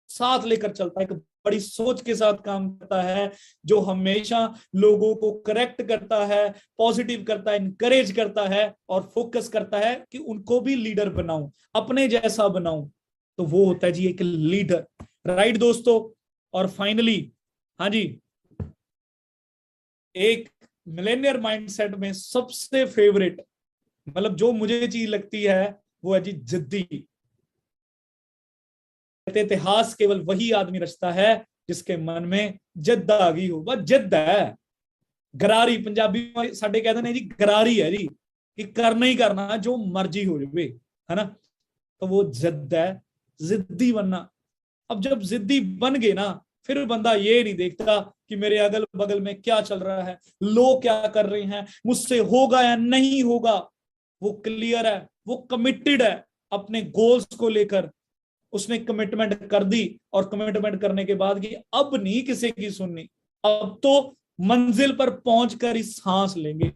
साथ लेकर चलता है, एक बड़ी सोच के साथ काम करता है, जो हमेशा लोगों को करेक्ट करता है, पॉजिटिव करता है, इनकरेज करता है और फोकस करता है कि उनको भी लीडर बनाऊं, अपने जैसा बनाऊं। तो वो होता है जी एक लीडर। राइट दोस्तों। और फाइनली, हाँ जी, एक मिलेनियर माइंडसेट में सबसे फेवरेट, मतलब जो मुझे चीज लगती है वो है जी जिद्दी। इतिहास केवल वही आदमी रचता है जिसके मन में जिद्द आ गई हो। बस जिद्द है, गरारी, पंजाबी में साडे कहते हैं जी गरारी है जी, कि करना ही करना जो मर्जी हो जाए, है ना। तो वो जिद्द है, जिद्दी बनना। अब जब जिद्दी बन गए ना, फिर बंदा ये नहीं देखता कि मेरे अगल बगल में क्या चल रहा है, लोग क्या कर रहे हैं, मुझसे होगा या नहीं होगा। वो क्लियर है, वो कमिटेड है अपने गोल्स को लेकर। उसने कमिटमेंट कर दी, और कमिटमेंट करने के बाद कि अब नहीं किसी की सुननी, अब तो मंजिल पर पहुंचकर ही सांस लेंगे।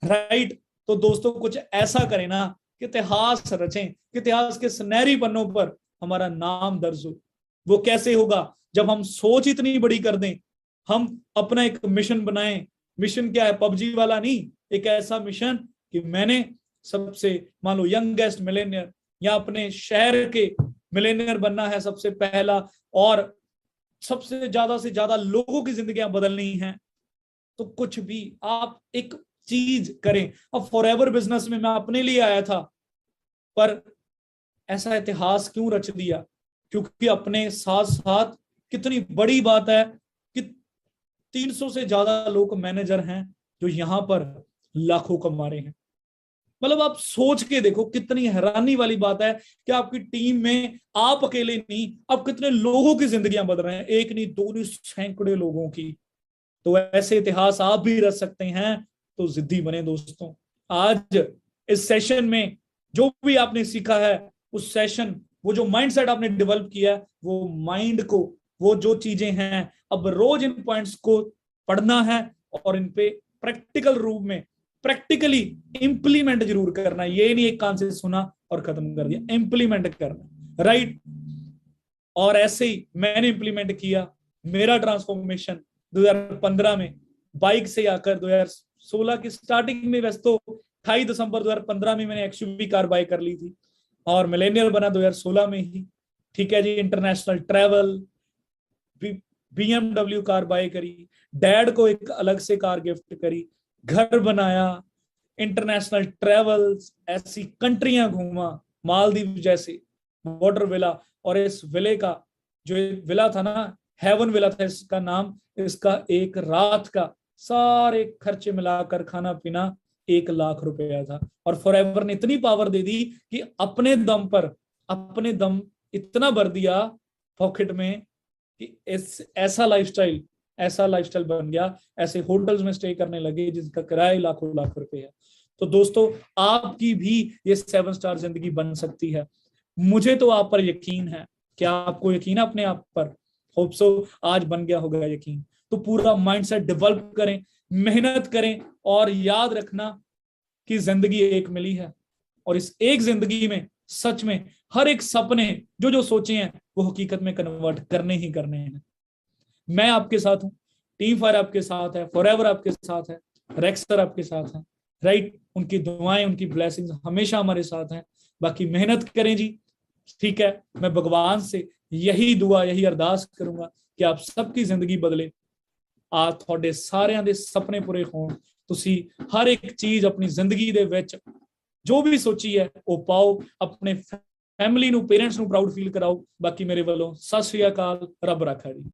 राइट। तो दोस्तों कुछ ऐसा करें ना कि इतिहास रचें, कि इतिहास के सुनहरी पन्नों पर हमारा नाम दर्ज हो। वो कैसे होगा? जब हम सोच इतनी बड़ी कर दें, हम अपना एक मिशन बनाएं। मिशन क्या है? पबजी वाला नहीं, एक ऐसा मिशन कि मैंने सबसे, मान लो, यंगेस्ट मिलेनियर या अपने शहर के मिलेनियर बनना है सबसे पहला, और सबसे ज्यादा से ज्यादा लोगों की जिंदगियां बदलनी है। तो कुछ भी आप एक चीज करें। अब फॉरएवर बिजनेस में मैं अपने लिए आया था, पर ऐसा इतिहास क्यों रच दिया? क्योंकि अपने साथ साथ कितनी बड़ी बात है कि 300 से ज्यादा लोग मैनेजर हैं जो यहां पर लाखों कमा रहे हैं। मतलब आप सोच के देखो, कितनी हैरानी वाली बात है कि आपकी टीम में आप अकेले नहीं, अब कितने लोगों की जिंदगियां बदल रहे हैं, एक नहीं, दो नहीं, सैकड़ों लोगों की। तो ऐसे इतिहास आप भी रच सकते हैं। तो जिद्दी बने दोस्तों। आज इस सेशन में जो भी आपने सीखा है, उस सेशन, वो जो माइंडसेट आपने डेवलप किया है, वो माइंड को, वो जो चीजें हैं, अब रोज इन पॉइंट्स को पढ़ना है और इन पे प्रैक्टिकल रूप में, प्रैक्टिकली इंप्लीमेंट जरूर करना। ये नहीं एक कान से सुना और खत्म कर दिया, इंप्लीमेंट करना। राइट। और ऐसे ही मैंने इंप्लीमेंट किया। मेरा ट्रांसफॉर्मेशन 2015 में बाइक से आकर 2016 की स्टार्टिंग में, वैसे तो 28 दिसंबर 2015 में मैंने एक्सयूवी कार बाय कर ली थी, और मिलेनियल बना 2016 में ही। ठीक है जी। International travel, BMW car buy करी, डैड को एक अलग से कार गिफ्ट करी, घर बनाया, इंटरनेशनल ट्रैवल, ऐसी कंट्रियां घूमा, मालदीव जैसे, वाटर विला। और इस विले का जो विला था ना, हेवन विला था इसका नाम, इसका एक रात का सारे खर्चे मिलाकर खाना पीना 1 लाख रुपया था। और फॉरएवर ने इतनी पावर दे दी कि अपने दम पर, अपने दम इतना भर दिया पॉकेट में कि ऐसा लाइफस्टाइल बन गया। ऐसे होटल्स में स्टे करने लगे जिसका किराया लाखों लाख रुपए है। तो दोस्तों, आपकी भी ये 7 स्टार जिंदगी बन सकती है। मुझे तो आप पर यकीन है। क्या आपको यकीन है अपने आप पर? होप सो आज बन गया होगा यकीन। तो पूरा माइंडसेट डेवलप करें, मेहनत करें, और याद रखना कि जिंदगी एक मिली है, और इस एक जिंदगी में सच में हर एक सपने जो जो सोचे हैं वो हकीकत में कन्वर्ट करने ही करने हैं। मैं आपके साथ हूं, टीम फायर आपके साथ है, फॉरएवर आपके साथ है, रेक्स सर आपके साथ है। राइट। उनकी दुआएं, उनकी ब्लेसिंग्स हमेशा हमारे साथ हैं। बाकी मेहनत करें जी। ठीक है। मैं भगवान से यही दुआ, यही अरदास करूंगा कि आप सबकी जिंदगी बदले, ਆ ਤੁਹਾਡੇ ਸਾਰਿਆਂ ਦੇ ਸੁਪਨੇ ਪੂਰੇ ਹੋਣ, ਤੁਸੀਂ ਹਰ ਇੱਕ ਚੀਜ਼ ਆਪਣੀ ਜ਼ਿੰਦਗੀ ਦੇ ਵਿੱਚ ਜੋ ਵੀ ਸੋਚੀ ਹੈ ਉਹ ਪਾਓ, ਆਪਣੇ ਫੈਮਿਲੀ ਨੂੰ, ਪੇਰੈਂਟਸ ਨੂੰ ਪ੍ਰਾਊਡ ਫੀਲ ਕਰਾਓ। ਬਾਕੀ ਮੇਰੇ ਵੱਲੋਂ ਸਤਿ ਸ਼੍ਰੀ ਅਕਾਲ, ਰੱਬ ਰਾਖਾ ਜੀ।